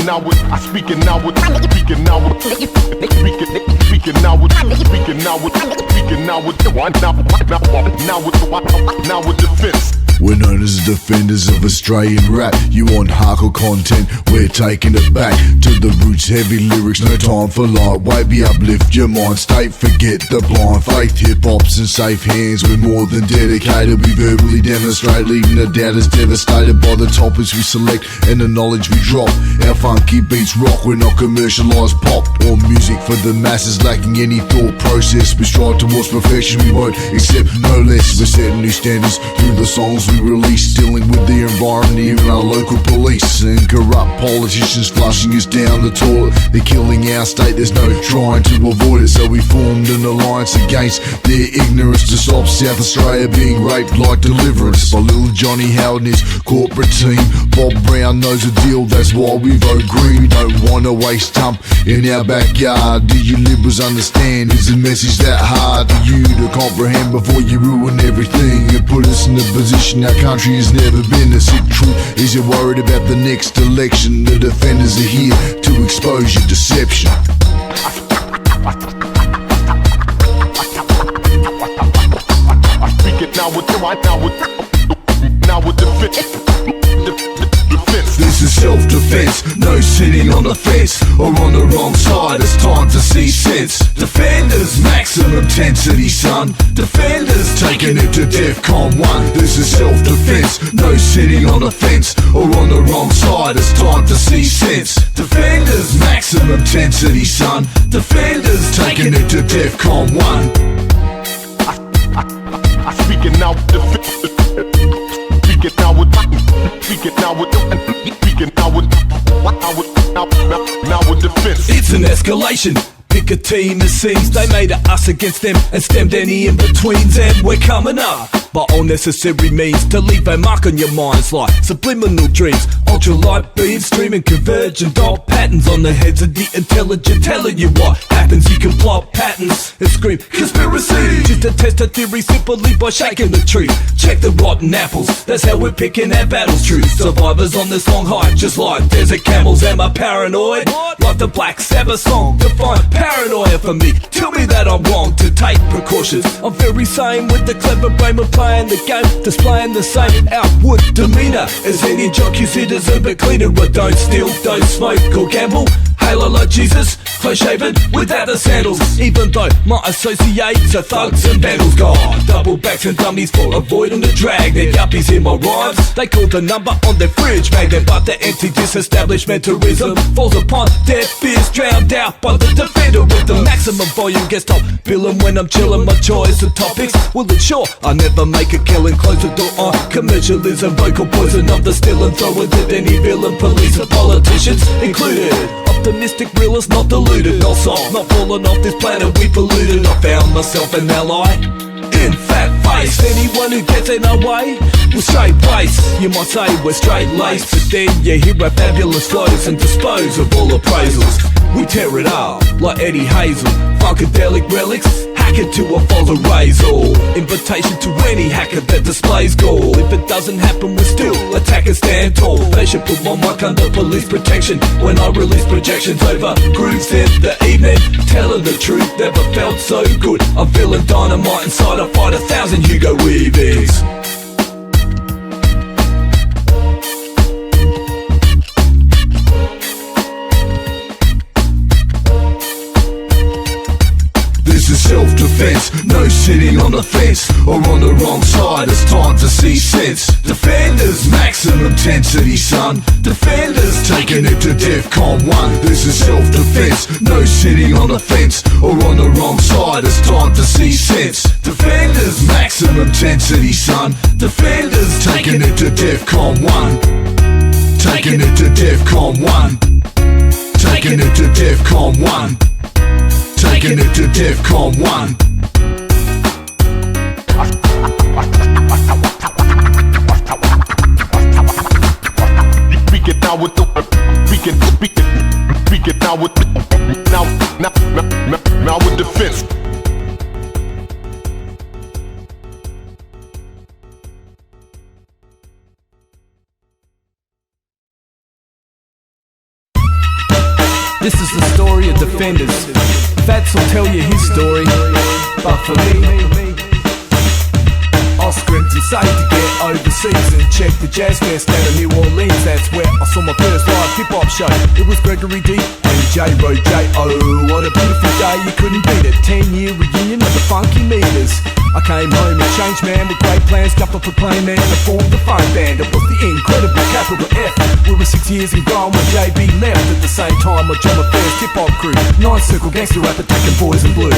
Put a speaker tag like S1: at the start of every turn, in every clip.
S1: now with, I speaking now with, speaking now with, speaking now with, speaking now with, speaking now with, now with defense.
S2: We're known as the defenders of Australian rap. You want hardcore content, we're taking it back to the roots, heavy lyrics, no time for lightweight. Be uplift your mind state, forget the blind faith. Hip-hop's in safe hands, we're more than dedicated. We verbally demonstrate, leaving the doubters devastated by the topics we select and the knowledge we drop. Our funky beats rock, we're not commercialised pop or music for the masses lacking any thought process. We strive towards perfection, we won't accept no less. We're setting new standards through the songs we release, dealing with the environment, even our local police and corrupt politicians flushing us down the toilet. They're killing our state, there's no trying to avoid it, so we formed an alliance against their ignorance to stop South Australia being raped like Deliverance by little Johnny Howard and his corporate team. Bob Brown knows the deal, that's why we vote green. We don't want to waste dump in our backyard. Do you liberals understand? Is the message that hard for you to comprehend before you ruin everything and put us in a position our country has never been? The sick truth is you're worried about the next election. The defenders are here to expose your deception.
S1: I speak it now with defense.
S2: This is self-defense, no sitting on the fence or on the wrong side. It's time to see sense. Defenders, maximum intensity, son. Defenders, taking it to DEFCON 1. This is self-defense, no sitting on the fence or on the wrong side. It's time to see sense. Defenders, maximum intensity, son. Defenders, taking it to DEFCON 1.
S1: I speak it now with defense. Speak it now with, speak it now with, speak it now with, now with defense.
S3: It's an escalation. Pick a team, it seems they made it us against them and stemmed any in-betweens. And we're coming up by all necessary means to leave a mark on your minds like subliminal dreams. Ultralight beams streaming convergent dot patterns on the heads of the intelligent, telling you what happens. You can plot patterns and scream conspiracy just to test a theory simply by shaking the tree. Check the rotten apples, that's how we're picking our battles. True survivors on this long hike, just like desert camels. Am I paranoid? Like the Black Sabbath song, define paranoia for me. Tell me that I'm wrong to take precautions. I'm very sane with the clever brain of playing the game, displaying the same outward demeanor as any jockey citizen, but cleaner. I don't steal, don't smoke or gamble. Halo like Jesus, close shaven without the sandals. Even though my associates are thugs and vandals. God, double backs and dummies for avoiding the drag. They're yuppies in my rhymes, they call the number on their fridge magnet. But the empty disestablishmentalism falls upon deaf ears, drowned out by the defender with the maximum volume. Gets top billing when I'm chilling. My choice of topics will ensure I never make a killing. Close the door on commercialism, vocal poison. I'm the still and throwing to any villain, police and politicians included. Optimistic realist, not deluded, not soft, not falling off this planet we polluted. I found myself an ally in Fatface. Anyone who gets in our way will straight face. You might say we're straight laced, but then you hear our fabulous flows and dispose of all appraisals. We tear it up like Eddie Hazel, funkadelic relics. Hack it to a false razor. Invitation to any hacker that displays gall. If it doesn't happen, we still attack and stand tall. They should put my mic under police protection when I release projections over grooves in the evening. Telling the truth never felt so good. I'm feeling dynamite inside. I fight 1,000 Hugo Weavings. Self-defense, no sitting on the fence or on the wrong side. It's time to see sense. Defenders, maximum intensity, son. Defenders, taking it to DEFCON 1. This is self-defense, no sitting on the fence or on the wrong side. It's time to see sense. Defenders, maximum intensity, son. Defenders, taking it to DEFCON 1. Taking it to DEFCON 1. Taking it to DEFCON 1. Taking it to DEFCON 1.
S1: Speak it now with the, speak it now with, now with defense.
S3: This is the story of defenders. Fats will tell you his story, but for me, I script and saved to get overseas and check the jazz fest out of New Orleans. That's where I saw my first live hip-hop show. It was Gregory D and J-Ro J-O. What a beautiful day, you couldn't beat it. 10-year reunion of the Funky Meters. I came home a changed man with great plans. Jumped off a plane man and formed the funk band. It was the incredible capital F. We were 6 years and gone when JB left. At the same time I joined my first hip-hop crew. 9-circle gangster rap attacking boys in blue.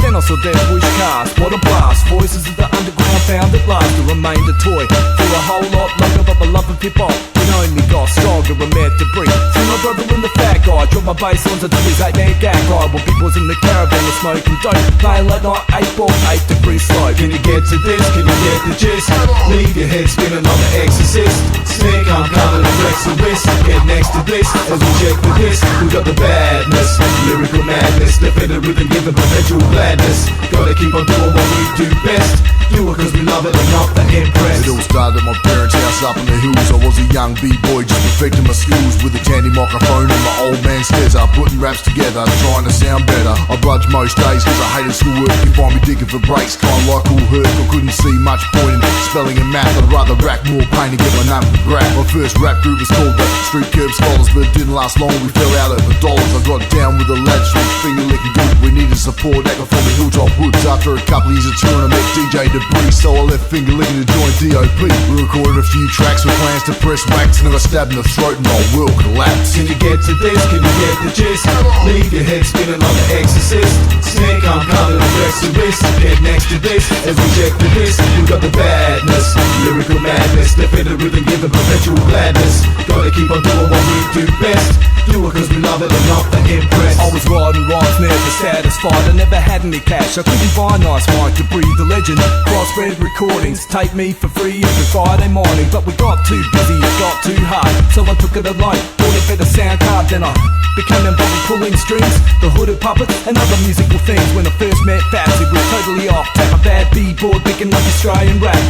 S3: Then I saw Death Wish cast, what a blast. Voices of the underground found at last. It remained a toy for a whole lot longer, but my love of hip-hop it only got stronger and meant to bring. See my brother and the fat guy drop my bass onto his 8-man gag guy. While people was in the caravan were smoking dope, playing late night 8-ball, 8 degrees slow.
S4: Can you get to this? Can you get the gist? Leave your head spinning on the exorcist. Sneak, I'm coming to flex the wrist. Get next to this as we check for this. We got the badness, lyrical madness, defend the rhythm, give it perpetual gladness. Gotta keep on doing what we do best. Do it cause we love it and not the impress.
S2: It all started at my parents' house up in the hills. I was a young b-boy just perfecting my skills with a tandy microphone and my old man stares up, putting raps together, trying to sound better. I bludge most days cause I hated schoolwork. You find me digging for breaks, kinda like all hurt. I couldn't see much point in spelling and math. I'd rather rack more pain to get my name for grab. My first rap group was called the Street Curb Scholars, but it didn't last long, we fell out over dollars. I got down with the lads from finger licking good. We needed support, acting from the hilltop woods. After a couple of years of touring I met DJ Debris, so I left finger licking to join DOP. We recorded a few tracks with plans to press wax, and then I stabbed in the throat and my world collapsed.
S4: Can you get to this? Can you get the gist? Leave your head spinning on the exorcist. Sneak, I'm coming to flex the wrist. Get next to this as we check for this. We got the badness, lyrical madness, defend the rhythm, give it perpetual gladness. Gotta keep on doing what we do best. Do it cause we love it and not the impress.
S3: I was riding rhymes, never satisfied. I never had any cash, I couldn't buy a nice mic to breathe the legend. Crossbred recordings, take me for free every Friday morning. But we got too busy, it got too hard, so I took it alone, bought a better sound card. Then I became involved in pulling strings, the hooded puppets and other musical things. When I first met Fats, it was totally off. Take my bad b-board, picking up Australian rap.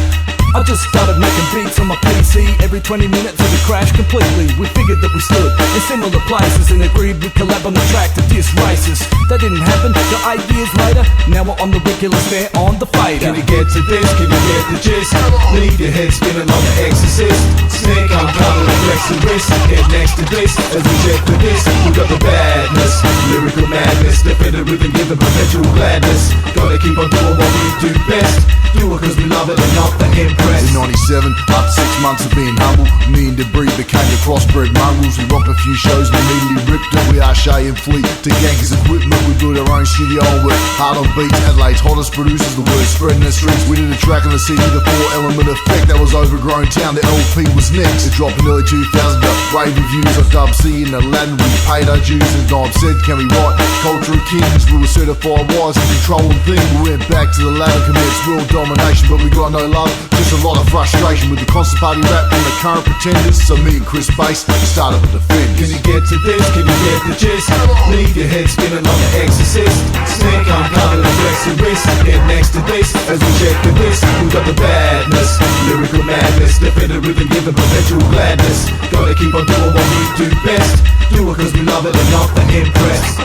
S3: I just started making beats on my PC. Every 20 minutes it would crash completely. We figured that we stood in similar places and agreed we'd collab on the track to diss races. That didn't happen till 8 years later. Now we're on the regular Snair on the fader.
S4: Can you get to this? Can you get the gist? Leave your head spinning on the exorcist. Sneak, I'm coming to flex the wrist. Get next to this as we check for this. We got the badness, lyrical madness, defend the rhythm, give it perpetual gladness. Gotta keep on doing what we do best. Do it cause we love it and not the impress.
S2: In 97, after 6 months of being humble, me and Debris became the crossbred mongrels. We rocked a few shows and immediately ripped it. We are Shay and Fleet to Yankers equipment. We built our own studio and worked hard on beats. Adelaide's hottest producers, the word spread in the streets. We did a track on the CD, the 4-element effect. That was overgrown town, the LP was next. It dropped in early 2000, got rave reviews on Dub C and Aladdin. We paid our dues and Dom said, can we write culture of kings? We were certified wise and controlling things. We went back to the ladder, commenced world domination, but we got no love, just a lot of frustration with the constant party rap from the current pretenders. So me and Chris Bass started with Defenders.
S4: Can you get to this? Can you get the gist? Leave your head spinning on the exorcist. Sneak, I'm coming to flex the wrist. Get next to this as we check for this. We got the badness, lyrical madness, defend the rhythm, give it perpetual gladness. Gotta keep on doing what we do best. Do it cause we love it and not the impress.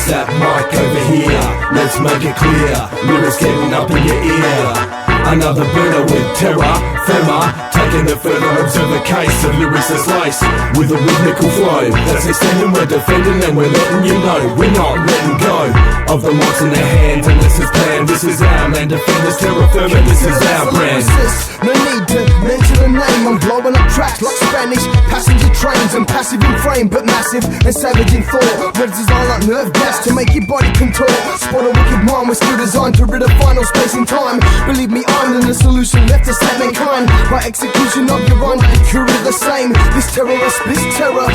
S3: That mic over here, let's make it clear. Lyrics getting up in your ear. Another burner with terror, femur, taking it further. Observe a case of lyrics that's laced with a rhythmical flow. That's extending, we're defending and we're letting you know we're not letting go. Of the marks in their hand, unless it's planned. This is our land, defenders, terra firma, this is our brand.
S5: No need to mention a name. I'm blowing up tracks like Spanish passenger trains. I'm passive in frame, but massive and savage in thought. Words designed like nerve gas to make your body contort. Spot a wicked mind, we're still designed to rid of final space and time. Believe me, I'm the solution left to save mankind. By execution of your rhyme, the cure is the same. This terrorist spits terror.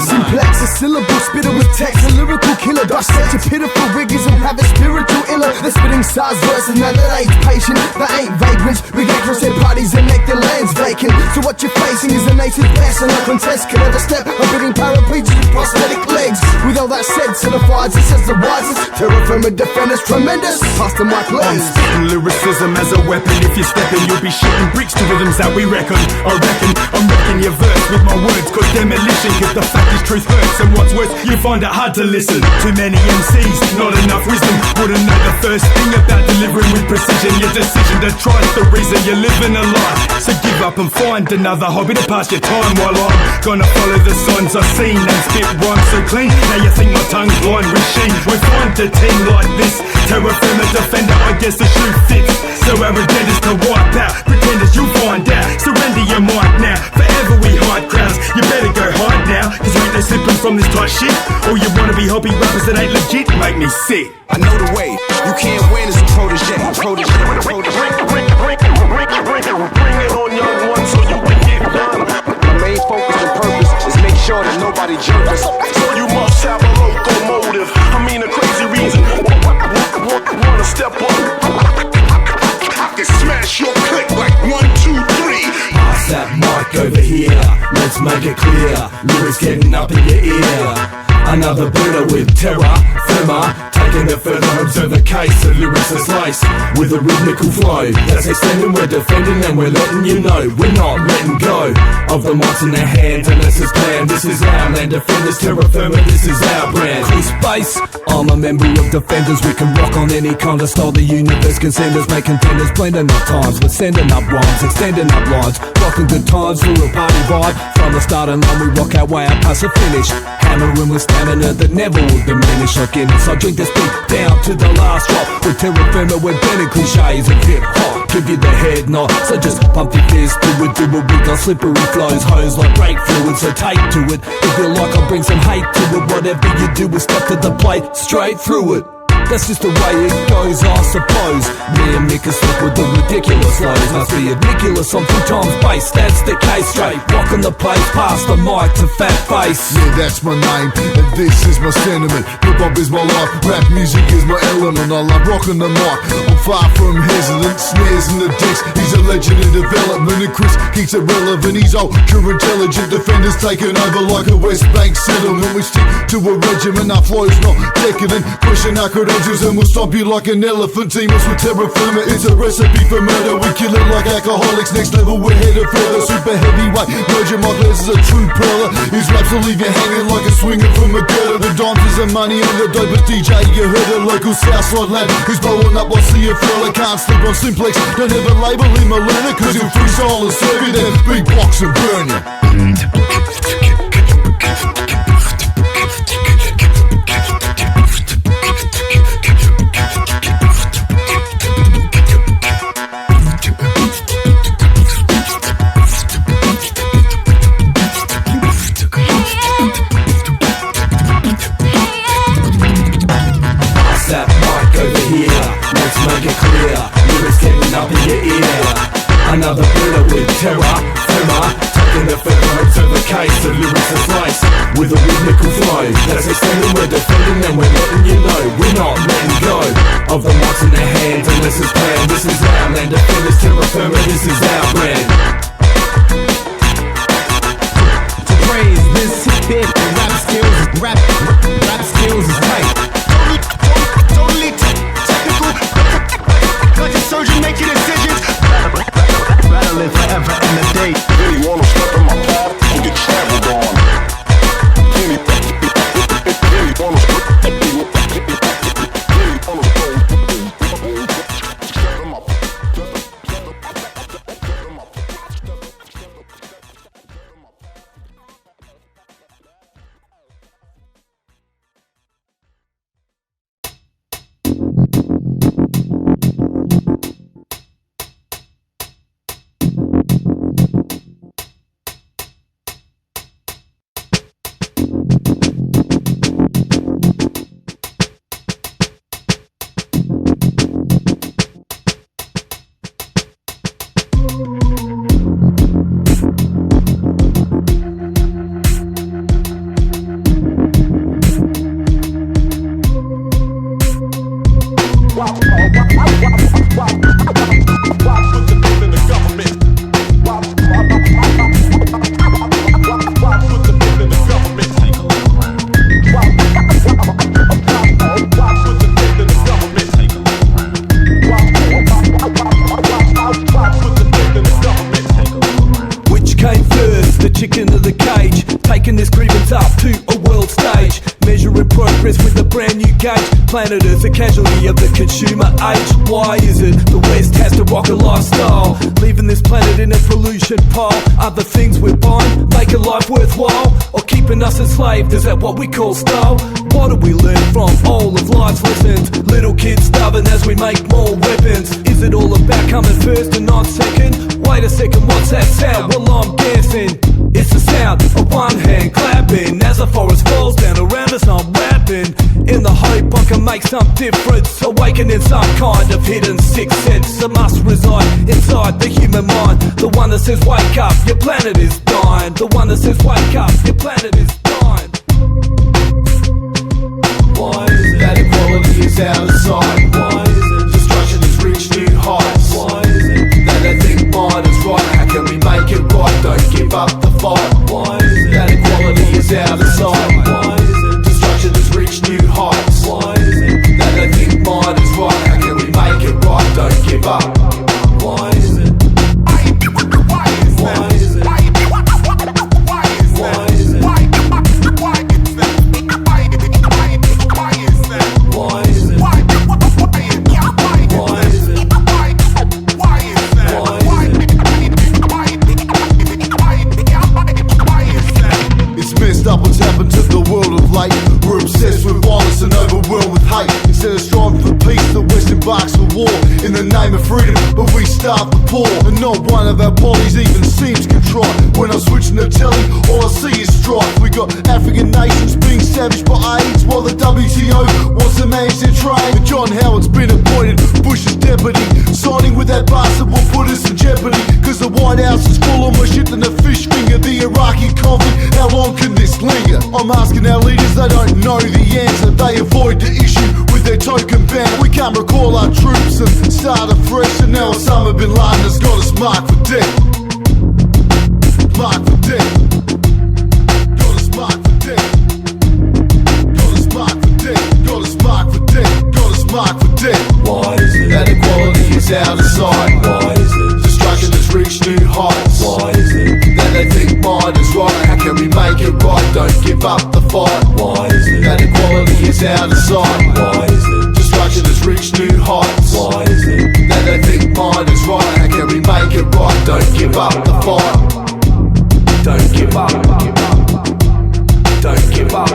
S5: Simplex, a syllable, spitter with text. A lyrical killer, dissect your pitiful riggers and have a spiritual iller. They're spitting size verses, now that ain't patient. That ain't vagrants. We get across their parties and make their lands vacant. So what you're facing is a native pass, and no contest can ever step. I'm bidding paraplegics with prosthetic legs. With all that said, certified, it says the wisest. Terra firma defenders, tremendous. Pass the mic,
S4: I'm
S5: please.
S4: spitting lyricism as a weapon. If you're stepping, you'll be shooting bricks to rhythms that we reckon. I reckon I'm wrecking your verse with my words, cause demolition. Cause the fact is truth hurts, and what's worse, you find it hard to listen. Too many MCs, not enough wisdom. Wouldn't know the first thing about delivering with precision. Your decision to try's the reason you're living a lie. So give up and find another hobby to pass your time, while I'm gonna follow the signs I've seen and spit rhymes so clean. Now you think my tongue's blind with sheen. We find a team like this, terra firma defender, I guess the shoe fits. So our agenda is to wipe out pretenders, you'll find out. Surrender your mic now, forever we hide crowds. You better go hide now, cause there ain't no slipping from this tight shit. Or you wanna be hobby rappers that ain't legit, make me sick.
S6: I know the way, you can't win as a protege.
S1: Bring it on, young one, so you can get done.
S6: My main focus and purpose is make sure that nobody jumps.
S1: So you must have a locomotive. I mean a crazy reason. Wanna step up? I can smash your click like 1, 2, 3.
S3: Pass that mic over here, let's make it clear. Lyrics getting up in your ear. Another Buddha with terra firma, taking it further, observe the case. The lyrics are sliced with a rhythmical flow. That's extending, we're defending, and we're letting you know we're not letting go of the mics in their hand unless it's planned. This is our land, defenders, terra firma, this is our brand. Cool space, I'm a member of defenders. We can rock on any kind of style the universe can send us. Make contenders, blending up times, we're sending up rhymes, extending up lines, rocking good times through a party vibe. From the start and on, we rock our way out past the finish. Hammering with stamina that never will diminish. Like Guinness, I drink this beat down to the last drop. With terra firma, we're bending cliches and hip hop. Give you the head nod, so just pump your fist to it. Do a week on slippery flows, hose like brake fluid. So take to it. If you like, I'll bring some hate to it. Whatever you do, is step to the plate, straight through it. That's just the way it goes, I suppose. Me and Mick are stuck with the ridiculous flows. Must be ridiculous on 2 times bass, that's the case. Straight rocking the place, pass the mic to Fatface.
S2: Yeah, that's my name, and this is my sentiment. Hip-hop is my life, rap music is my element. I love rocking the mic, I'm far from hesitant. Snares in the decks, he's a legend in development. And Chris keeps it relevant, he's ultra intelligent. Defenders taking over like a West Bank settlement. We stick to a regimen, our flow's not decadent. Question our credentials and we'll stomp you like an elephant. Team us with terra firma, it's a recipe for murder. We kill it like alcoholics, next level we're headed further. Super heavyweight, merging my glass is a true pearler. His raps will leave you hanging like a swinger from a girder. The dimes is the money and the dopest DJ you heard. A local Southside lad who's blowing up while see a fella. Can't sleep on Simplex, don't ever label him a learner, cause he'll freestyle and serve you, then big box and burn you.
S3: Another Buddha with terra firma, taking it further, observe the case. The lyrics are sliced with a rhythmical flow. That's extending, we're defending, and we're letting you know we're not letting go of the mics in their hands unless it's planned. This is our land, defenders, terra firma, this is our brand.
S5: To praise this bit, rap skills is tight.
S1: Totally technical. Like a surgeon making decisions.
S5: Battling forever and a day.
S1: Anyone who step in my path will get trampled on.
S3: Chicken of the cage, taking this grievance up to a world stage, measuring progress with a brand new gauge. Planet Earth's a casualty of the consumer age. Why is it the West has to rock a lifestyle, leaving this planet in a pollution pile? Other things we're buying, making life worthwhile, or keeping us enslaved? Is that what we call style? What do we learn from all of life's lessons? Little kids starving as we make more weapons. Is it all about coming first and not second? Wait a second, what's that sound? Well, I'm guessing it's the sound of one hand clapping as the forest falls down around us. I'm rapping in the hope I can make some difference, awakening some kind of hidden sixth sense that must reside inside the human mind. The one that says wake up, your planet is dying. The one that says wake up, your planet is dying.
S4: Why is it that equality is out of sight? Why is it destruction has reached new heights? Why is it that they think mine is right? How can we make it right? Don't give up the fight. Why is it that equality is out of sight? Why is it destruction has reached new heights? Why is it that they think mine is right? How can we make it right? Don't give up. Why is it? Why is it? Why is it? Why is it? Why is it? Up what's happened to the world of late. We're obsessed with violence and overwhelmed with hate. Instead of striving for peace, the West embarks for war in the name of freedom, but we starve the poor. And not one of our bodies even seems contrite. When I'm switching the telly, all I see is strife. We got African nations being savaged by AIDS, while the WTO wants to manage their trade. And John Howard's been appointed Bush's deputy. Siding with that bastard will put us in jeopardy, cause the White House is full of more shit than a fish finger. The Iraqi conflict, how long can this linger? I'm asking our leaders, they don't know the answer. They avoid the issue with their token banner. We can't recall our troops and start afresh. And now Osama bin Laden has got us marked for death. Marked for death. Got us marked for death. Got us marked for death. Got us marked for death. Got us marked for death. Why is it that equality is out of sight? Why is it destruction has reached new heights? Why is it that they think mine is right? How can we make it right? Don't give up the fight. Why is it that equality is out of sight? Why is it destruction has reached new heights? Why is it that they think mine is right? How can we make it right? Don't give up the fight. Don't give up. Don't give up.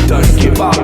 S4: Don't give up.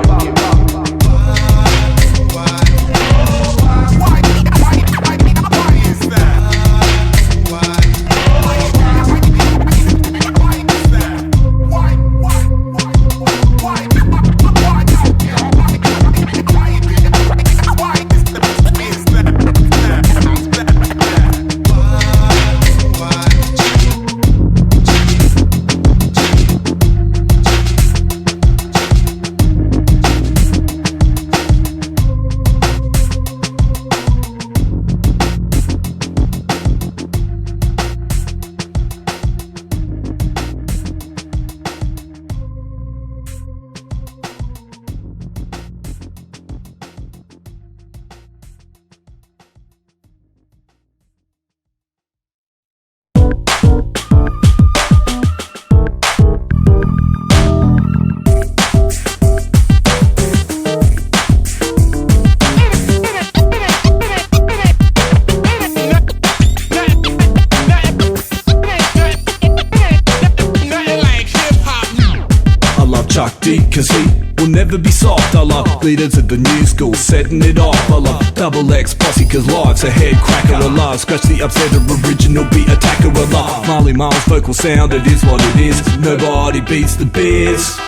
S3: Cause he will never be soft. I love leaders of the new school setting it off. I love double X posse cause life's a head cracker. I love scratch the upset of original beat attacker. I love Marley Marl's vocal sound, it is what it is. Nobody beats the biz.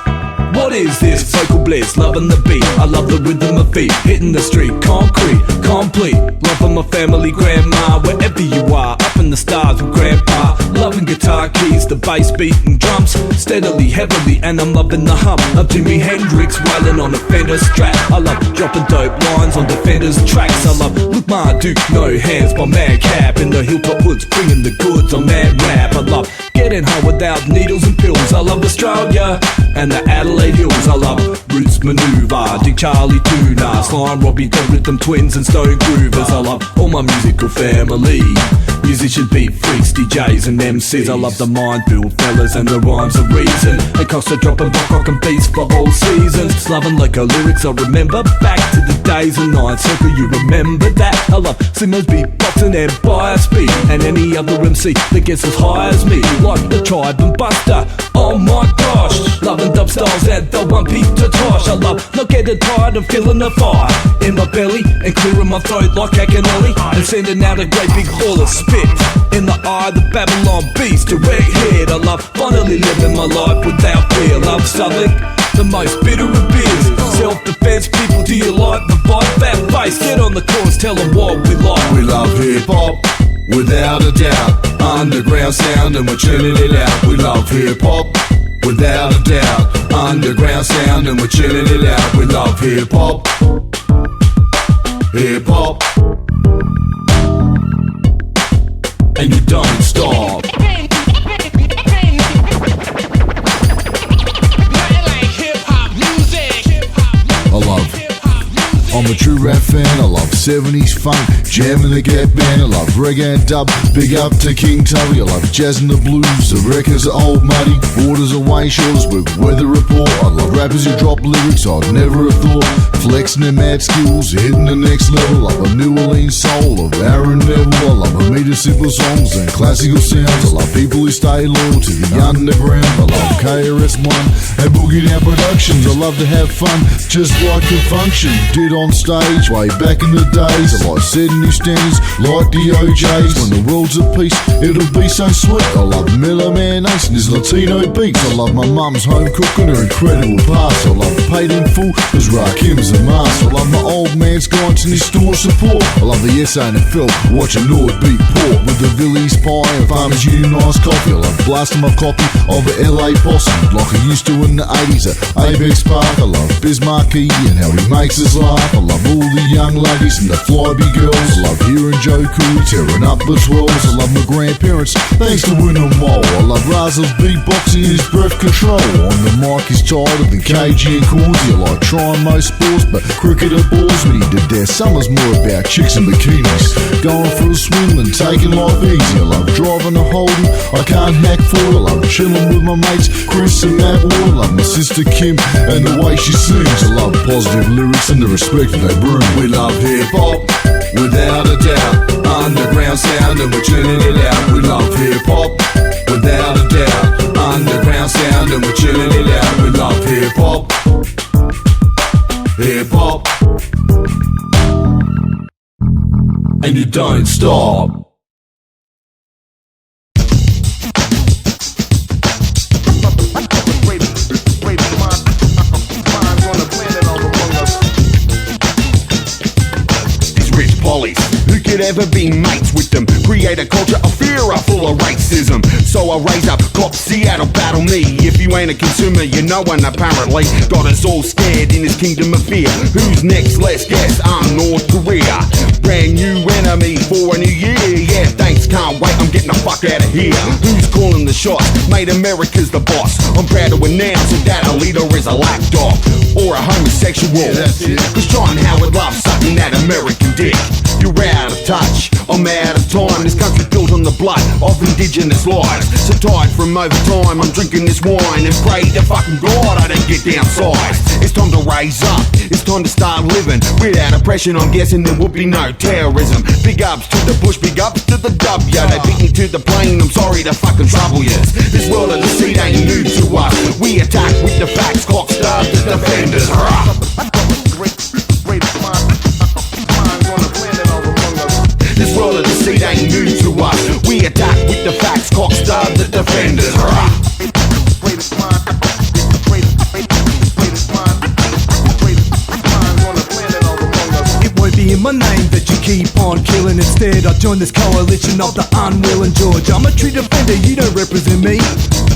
S3: What is this? Vocal bliss, loving the beat. I love the rhythm of feet, hitting the street, concrete, complete. Love for my family, grandma, wherever you are. Up in the stars with grandpa. Loving guitar keys, the bass beat and drums. Steadily, heavily, and I'm loving the hum of Jimi Hendrix whiling on a Fender Strat. I love dropping dope lines on Defender's tracks. I love Look Ma Duke, No Hands by Madcap. In the Hilltop Woods, bringing the goods on mad rap. I love getting high without needles and pills. I love Australia and the Adelaide Hills. I love Roots Maneuver, Dick Charlie Tuna, Slime Robbie, the Rhythm Twins and Stone Groovers. I love all my musical family, musicians, beat freaks, DJs and MCs. I love the mind-built fellas and the rhymes of reason. It costs a drop of rock and beats for all seasons. Loving like lyrics I remember back to the days of Nine Circle. You remember that? I love singers, beatboxing and bias beat, and any other MC that gets as high as me, like the Tribe and Buster. Oh my gosh, loving dub styles and the one beat to tosh. I love not getting tired of feeling the fire in my belly and clearing my throat like Akinelli, and sending out a great big ball of spit in the eye of the Babylon beast, direct hit. I love finally living my life without fear. Love Southern, the most bitter of beers. Self-defense, people, do you like the vibe? Fatface, get on the chorus, tell them what we like.
S2: We love hip-hop, without a doubt. Underground sound and we're chilling it out. We love hip-hop, without a doubt. Underground sound and we're chilling it out. We love hip-hop, hip-hop, and you don't stop. I'm a true rap fan, I love 70s funk, jamming the Gap Band. I love reggae and dub, big up to King Tubby. I love jazz and the blues, the records are old muddy. Waters away shores with weather report. I love rappers who drop lyrics I'd never have thought, flexing their mad skills, hitting the next level. I love New Orleans soul of Aaron Neville. I love a meter simple songs and classical sounds. I love people who stay loyal to the underground. I love KRS-One and Boogie Down Productions. I love to have fun, just like a function did on stage way back in the days. I like setting new standards like the OJs. When the world's at peace, it'll be so sweet. I love Miller Man Ace and his Latino beats. I love my mum's home cooking, her incredible past. I love Paid in Full, cause Rakim's a master. I love my old man's guidance and his store support. I love the SNFL, watching Lord beat port with the Villies pie and Farmers Union iced coffee. I love blasting my copy of the LA Posse like I used to in the 80s at Apex Park. I love Bismarcky and how he makes us laugh. I love all the young ladies and the flyby girls. I love hearing Joe Cool tearing up the twirls. I love my grandparents, thanks to win them all. I love Raz's beatboxing and his breath control. On the mic is tighter than KG and Cornsy. I like trying most sports, but cricket bores me to death. Summer's more about chicks and bikinis, going for a swim and taking life easy. I love driving a Holden, I can't hack for it. I love chilling with my mates Chris and Matt Ward. I love my sister Kim and the way she sings. I love positive lyrics and the respect they bring. We love hip-hop, without a doubt. Underground sound and we're chilling it out. We love hip-hop, without a doubt. Underground sound and we're chilling it out. We love hip-hop, hip-hop, and you don't stop.
S1: Who could ever be mates with them? Create a culture of fear full of racism. So I raise up, cop Seattle, battle me. If you ain't a consumer, you know one apparently. Got us all scared in this kingdom of fear. Who's next? Let's guess. I'm North Korea. Brand new enemy for a new year. Yeah, thanks, can't wait, I'm getting the fuck out of here. Who's calling the shots? Made America's the boss. I'm proud to announce that a leader is a lapdog or a homosexual.
S2: Yeah, that's it.
S1: Cause John Howard loves sucking that American dick. You're out of touch, I'm out of time. This country built on the blood of indigenous lives. So tired from overtime, I'm drinking this wine and pray to fucking God I don't get downsized. It's time to raise up, it's time to start living. Without oppression, I'm guessing there would be no terrorism. Big ups to the bush, big ups to the W. They beat me to the plane, I'm sorry to fucking trouble yous. This world of deceit ain't new to us. We attack with the facts, clock stars, the defenders. This world of deceit ain't new to us. We attack with the facts, cock star the defenders.
S3: It won't be in my name that you keep on killing. Instead, I joined this coalition of the unwilling. George, I'm a true defender, you don't represent me.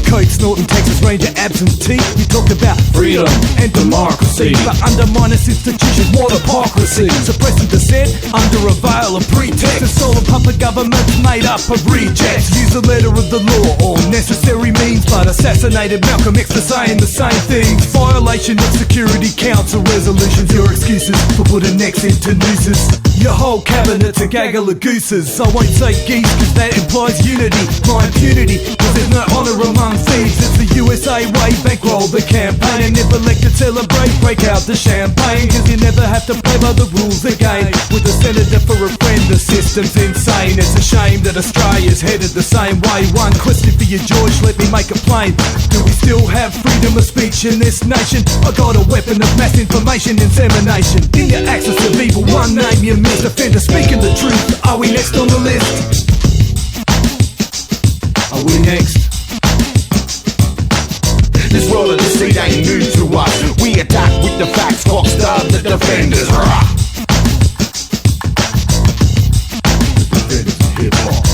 S3: Coke snorting Texas Ranger absentee. You talked about freedom and democracy, but undermine this institution, what hypocrisy. Suppressing dissent under a veil of pretext. It's all a puppet government made up of rejects. Use the letter of the law or necessary means, but assassinated Malcolm X for saying the same things. Violation of Security Council resolutions. Your excuses for putting necks into nooses. Your whole cabinet's a gaggle of gooses. I won't say geese cause that implies unity. My impunity cause there's no honour among thieves. It's the USA way, bankroll the campaign and never let it celebrate. Break out the champagne cause you never have to play by the rules again. With a senator for a friend, the system's insane. It's a shame that Australia's headed the same way. One question for you, George, let me make it plain. Do we still have freedom of speech in this nation? I got a weapon of mass information insemination. In your axis of evil, one name you miss. Defender speaking the truth. Are we next on the list? Are we next?
S1: This world of deceit ain't new to us. We attack with the facts, cock starve the defenders. Rah!
S2: The defenders of hip-hop.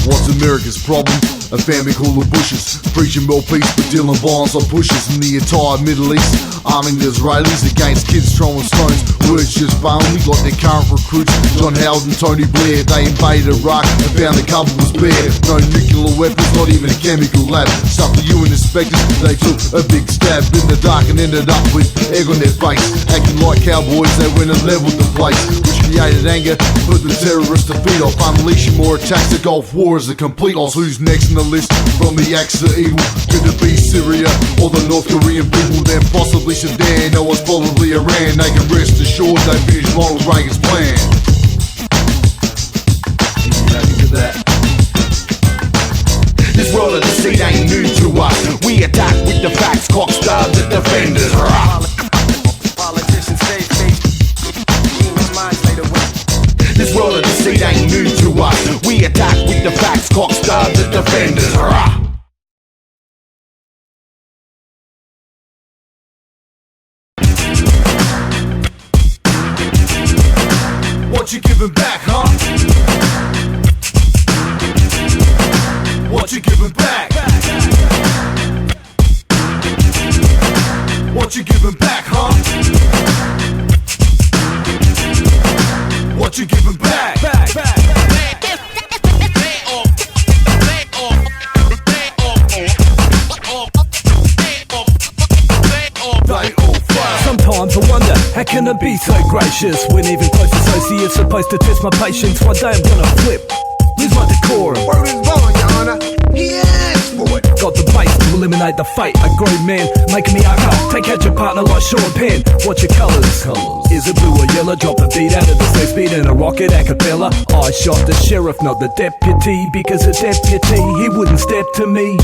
S2: What's America's problem? A family called the Bushes, preaching world peace but dealing violence on pushes. In the entire Middle East, arming the Israelis against kids throwing stones. Words just balmy like their current recruits John Howard and Tony Blair. They invaded Iraq and found the cupboard was bare. No nuclear weapons, not even a chemical lab. Stuff the UN inspectors, they took a big stab in the dark and ended up with egg on their face. Acting like cowboys, they went and leveled the place, which created anger, put the terrorists to feed off. Unleashing more attacks, the Gulf War is a complete loss. Who's next in the list from the axe of evil? Could it be Syria or the North Korean people? Then possibly Sudan or it's probably Iran. They can rest assured they finished Ronald Reagan's plan.
S1: This world of deceit ain't new to us. We attack with the facts, cock starve the defenders. Rah!
S6: Politicians stay fake. Demons' minds laid away.
S1: This world of deceit ain't new to us. We attack with the facts, cock starve the defenders. Rah!
S4: What you giving back, huh? What you giving back? What you giving back, huh? What you giving back?
S3: Sometimes I wonder, how can I be so gracious when even close associates supposed to test my patience? One day I'm gonna flip, lose my decorum.
S5: Word is born, Your Honor. He asked for it.
S3: Got the base to eliminate the fate. A grown man making me arc. Take out your partner like Sean Penn. What's your colours? Is it blue or yellow? Drop the beat out of the same speed in a rocket a cappella. I shot the sheriff, not the deputy, because a deputy, he wouldn't step to me.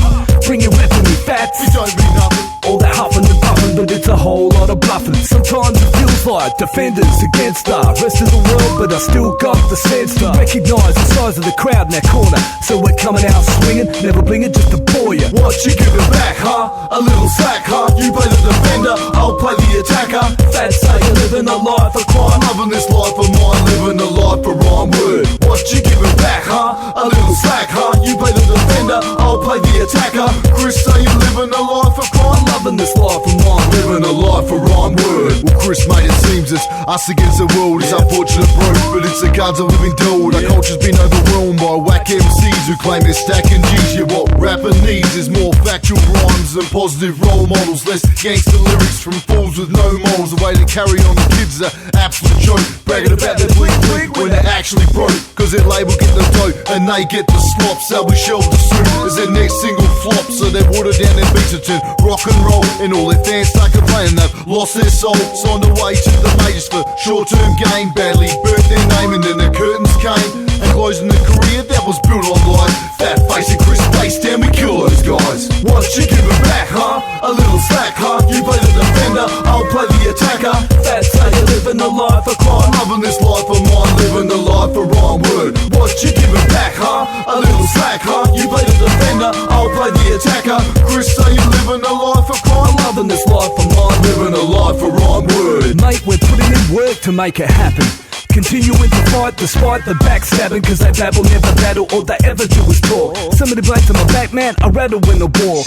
S3: Bring your rep to me, fats.
S4: You don't mean nothing.
S3: All that huffing and puffing, but it's a whole lot of bluffing. Sometimes it feels like defenders against the rest of the world, but I still got the sense to recognise the size of the crowd in that corner. So we're coming out swinging, never blinging just to bore you.
S4: What you giving back, huh? A little slack, huh? You play the defender, I'll play the attacker.
S3: Fats say you're living a life of crime.
S4: Loving this life of mine, living a life of rhyme word. What you giving back, huh? A little slack, huh? You play the defender, I'll play the attacker. Chris say you're living a life of crime.
S3: Loving this life of mine,
S4: living a life of rhyme word.
S2: Well, Chris, mate, it seems it's us against the world. It's unfortunate, bro, but it's the cards that we've been dealt. Our culture's been overwhelmed by whack MCs who claim they're stacking G's. Yeah, what rapping needs is more factual rhymes and positive role models. Less gangster lyrics from fools with no morals. The way they carry on the kids is an absolute joke. Bragging about their blink blink when they're actually broke. Cause their label get the dough and they get the slop. So we shelve the suit as their next single flop. So they water down their beats to turn rock and roll. And all their fans start complaining they've lost their soul. Signed away to the majors for short-term gain. Badly burnt their name and then the curtains came. And closing the career that was built on lies. Fatface and Chris Face, damn, we kill those guys.
S4: What you giving back, huh? A little slack, huh? You play the defender, I'll play the
S1: attacker.
S3: That's how you're living a life of crime.
S1: Loving this life of mine, living the life of rhyme word. What you giving back, huh? A little slack, huh? You play the defender, I'll play the attacker. Chris, say you living a life of crime.
S3: Loving this life of mine,
S1: Living a life of rhyme word.
S3: mate, we're putting in work to make it happen. Continuing to fight despite the backstabbing, cause they babble, never battle, all they ever do is talk. Somebody blades on my back, man, I'd rather win a war.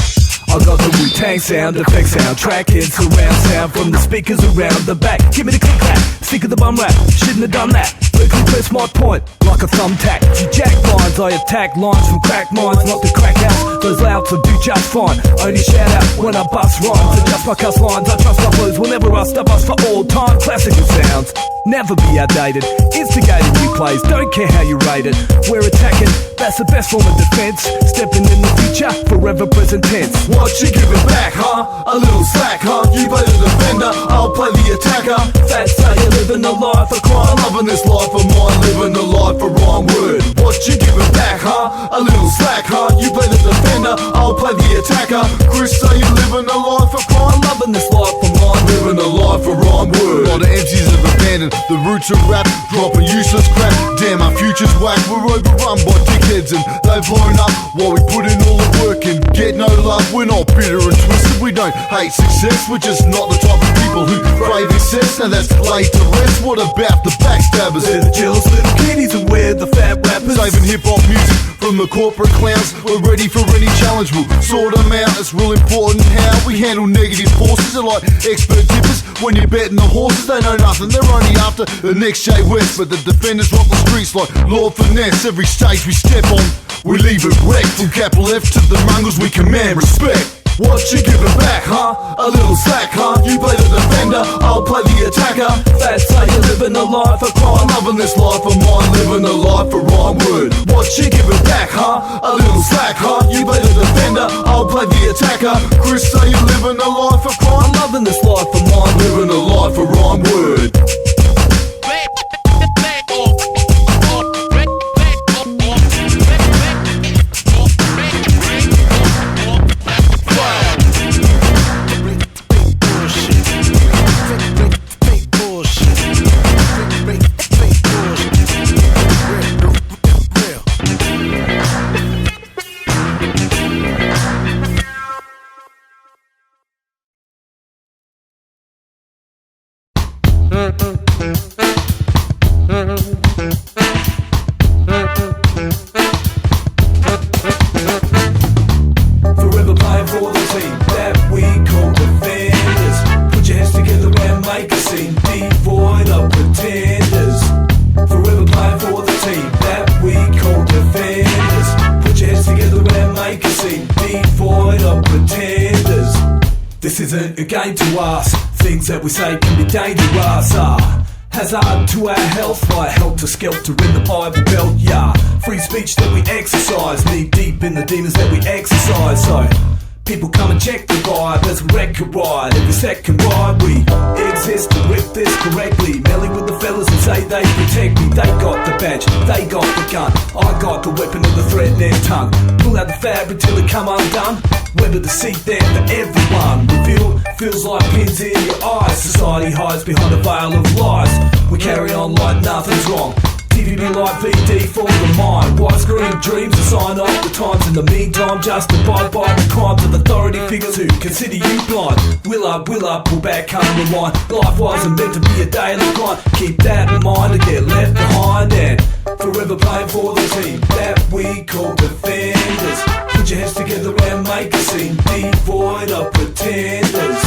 S3: I got the Wu-Tang sound, effect sound, track in surround sound from the speakers around the back. Give me the click clap, sick of the bum rap, shouldn't have done that. Quickly press my point, like a thumbtack. You jack lines, I attack lines from crack minds, not the crack house. Those louds will do just fine. Only shout out when I bust rhymes, adjust my cuss lines. I trust my flows whenever I step us for all time. Classical sounds, never be outdated. Instigating new plays, don't care how you rate it. We're attacking, that's the best form of defense. Stepping in the future, forever present tense.
S1: What you giving back, huh? A little slack, huh? You play the defender, I'll play the attacker.
S3: That's how you're living a life of crime.
S1: Loving this life of mine, living the life of rhyme word. What you giving back, huh? A little slack, huh? You play the defender, I'll play the attacker. Chris, say you living a life of crime.
S3: Loving this life of mine,
S1: Living a life of rhyme word.
S2: All the MCs have abandoned the roots of rap, dropping useless crap. Damn, our future's whack. We're overrun by dickheads and they've blown up while we put in all the work and get no love. We're not bitter and twisted, we don't hate success. We're just not the type of people who crave excess. Now that's laid to rest. What about the backstabbers?
S3: we're the chillest little kiddies and we're the fat rappers.
S2: Saving hip-hop music from the corporate clowns. We're ready for any challenge, we'll sort them out. It's real important how we handle negative forces. They're like expert tippers. When you're betting the horses, they know nothing. They're only after the next Jay West. But the defenders rock the streets like Lord Finesse. Every stage we step on, we leave it wrecked. From capital F to the Mongols, we command respect.
S1: What you giving back, huh? A little slack, huh? You play the defender, I'll play the attacker.
S3: That's how you're living a life of crime.
S1: Loving this life of mine, living a life of rhyme word. What you giving back, huh? A little slack, huh? You play the defender, I'll play the attacker. Chris, say you living a life of crime.
S3: Loving this life of mine,
S1: Living a life of rhyme word.
S3: forever playing for the team that we call defenders. Put your heads together and make a scene, devoid of pretenders. Forever playing for the team that we call defenders. Put your heads together and make a scene, devoid of pretenders. This isn't a game to us, things that we say can be dangerous. Hazard to our health, like helter-skelter in the Bible Belt, yeah. Free speech that we exercise, knee deep in the demons that we exercise. So people come and check the vibe as we wreck a ride. Every second ride we exist to rip this correctly. Melly with the fellas and say they protect me. They got the badge, they got the gun, I got the weapon of the threatening tongue. Pull out the fabric till it come undone. Web of deceit there for everyone. Reveal feels like pins in your eyes. Society hides behind a veil of lies. We carry on like nothing's wrong. TVB like VD for the mind. Widescreen dreams to sign off the times. In the meantime, just abide by the crimes of authority figures who consider you blind. Will up, pull back, can't rewind. Life wasn't meant to be a daily grind. Keep that in mind to get left behind. And forever playing for the team that we call defenders. Put your heads together and make a scene, devoid of pretenders.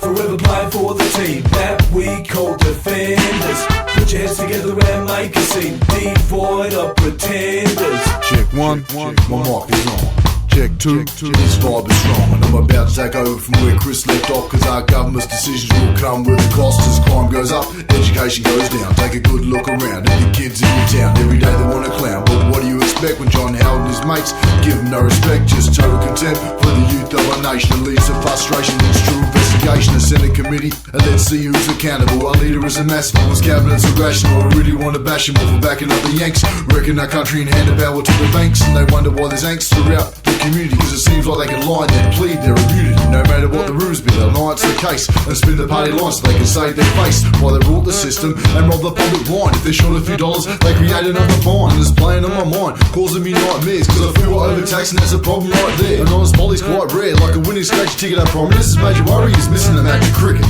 S3: Forever playing for the team that we call defenders. Put your heads together and make a scene, devoid of pretenders.
S2: Check one, my mic is on. Check two, this vibe is strong. And I'm about to take over from where Chris left off, cause our government's decisions will come with the cost as crime goes up, education goes down. Take a good look around at the kids in your town. Every day they want to clown, but what do you expect when John Howard and his mates give them no respect? Just total contempt for the youth of our nation. It leads to frustration, leads to investigation. A Senate committee, and let's see who's accountable. Our leader is a mess, his cabinet's irrational. I really want to bash him for backing up the Yanks, wrecking our country and handing power to the banks. And they wonder why there's angst throughout the community, cause it seems like they can lie and then plead their immunity. No matter what the rumours be, they'll lie it's the case and spin the party line so they can save their face while they rule the system and rob the public blind. If they're short a few dollars, they create another fine. And it's playing on my mind, causing me nightmares, cause I feel we're overtaxing, that's a problem right there. And honest Molly's quite rare, like a winning scratch ticket up from. This is major worry, is missing the magic cricket.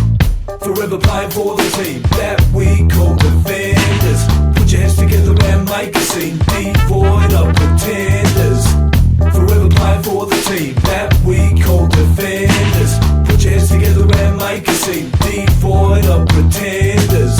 S3: Forever playing for the team that we call defenders. Put your hands together and make a scene, devoid of pretenders. Forever playing for the team that we call defenders. Put your hands together and make a scene, devoid of pretenders.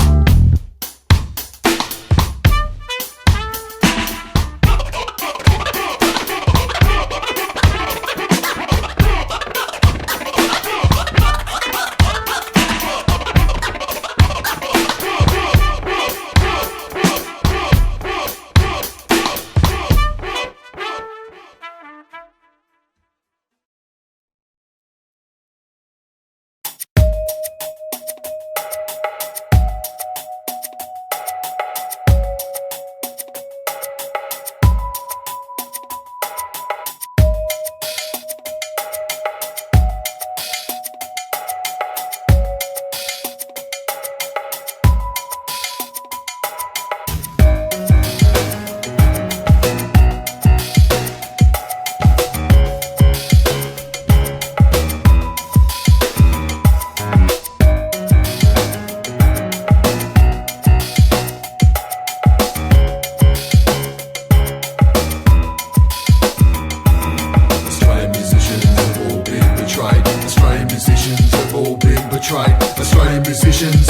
S2: Australian musicians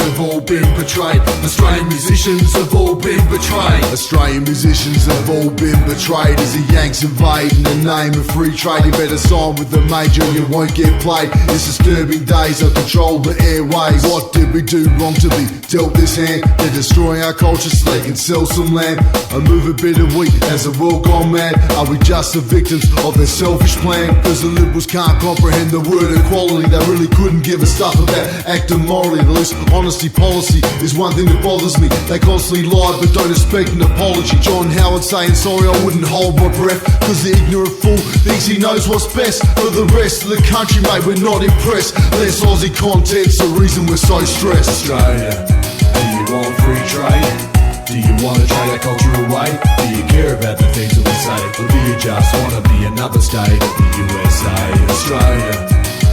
S2: have all been betrayed. Australian musicians have all been betrayed as the Yanks invade in the name of free trade. You better sign with the major, you won't get played. It's disturbing days of control the airways. What did we do wrong to be dealt this hand? They're destroying our culture so they can sell some land. A move a bit of wheat as the world gone mad. Are we just the victims of their selfish plan? Cause the liberals can't comprehend the word equality. They really couldn't give a stuff about acting morally. The loose honesty policy is one thing that bothers me. They constantly lie but don't expect an apology. John Howard saying sorry, I wouldn't hold my breath, cause the ignorant fool thinks he knows what's best. For the rest of the country, mate, we're not impressed. Less Aussie content's the reason we're so stressed.
S4: Australia, do you want free trade? Do you want to trade our culture away? Do you care about the things that we say? Or do you just want to be another state of the USA? Australia,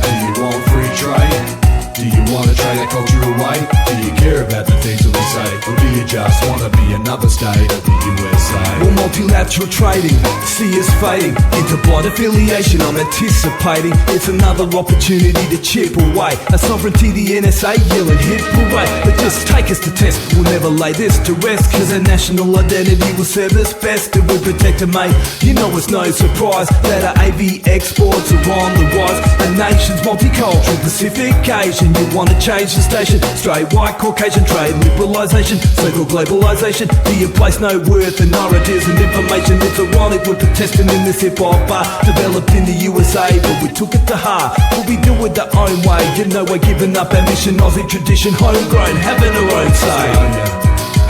S4: do you want free trade? Do you want to trade our culture away? Do you care about the things that we say? Or do you just want to be another state of the USA?
S3: Well, multilateral trading, see us fading into blind affiliation. I'm anticipating it's another opportunity to chip away our sovereignty. The NSA yelling hit away, but just take us to test. We'll never lay this to rest, cause our national identity will serve us best if we protect it, mate. You know it's no surprise that our AV exports are on the rise. A nation's multicultural Pacific Asian. You want to change the station, straight white Caucasian trade liberalisation, so-called globalisation. Do you place no worth in our ideas and information? It's ironic we're protesting in this hip-hop bar, developed in the USA, but we took it to heart. But we do it our own way. You know we're giving up our mission, Aussie tradition, homegrown, having our own say.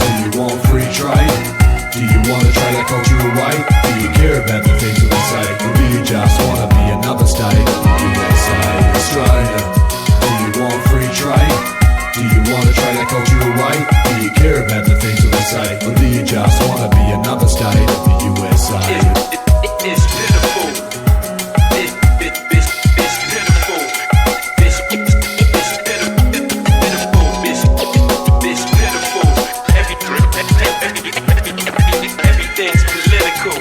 S4: Do you want free trade? Do you want to trade our culture away? Do you care about the things that we say? Or do you just want to be another state of the USA? Australia, do you want free trade? Do you want to trade our culture away? Do you care about the things that we say? Or do you just want to be another state of the USA?
S7: It's pitiful. It's pitiful. It's pitiful. It's pitiful. Everything's political.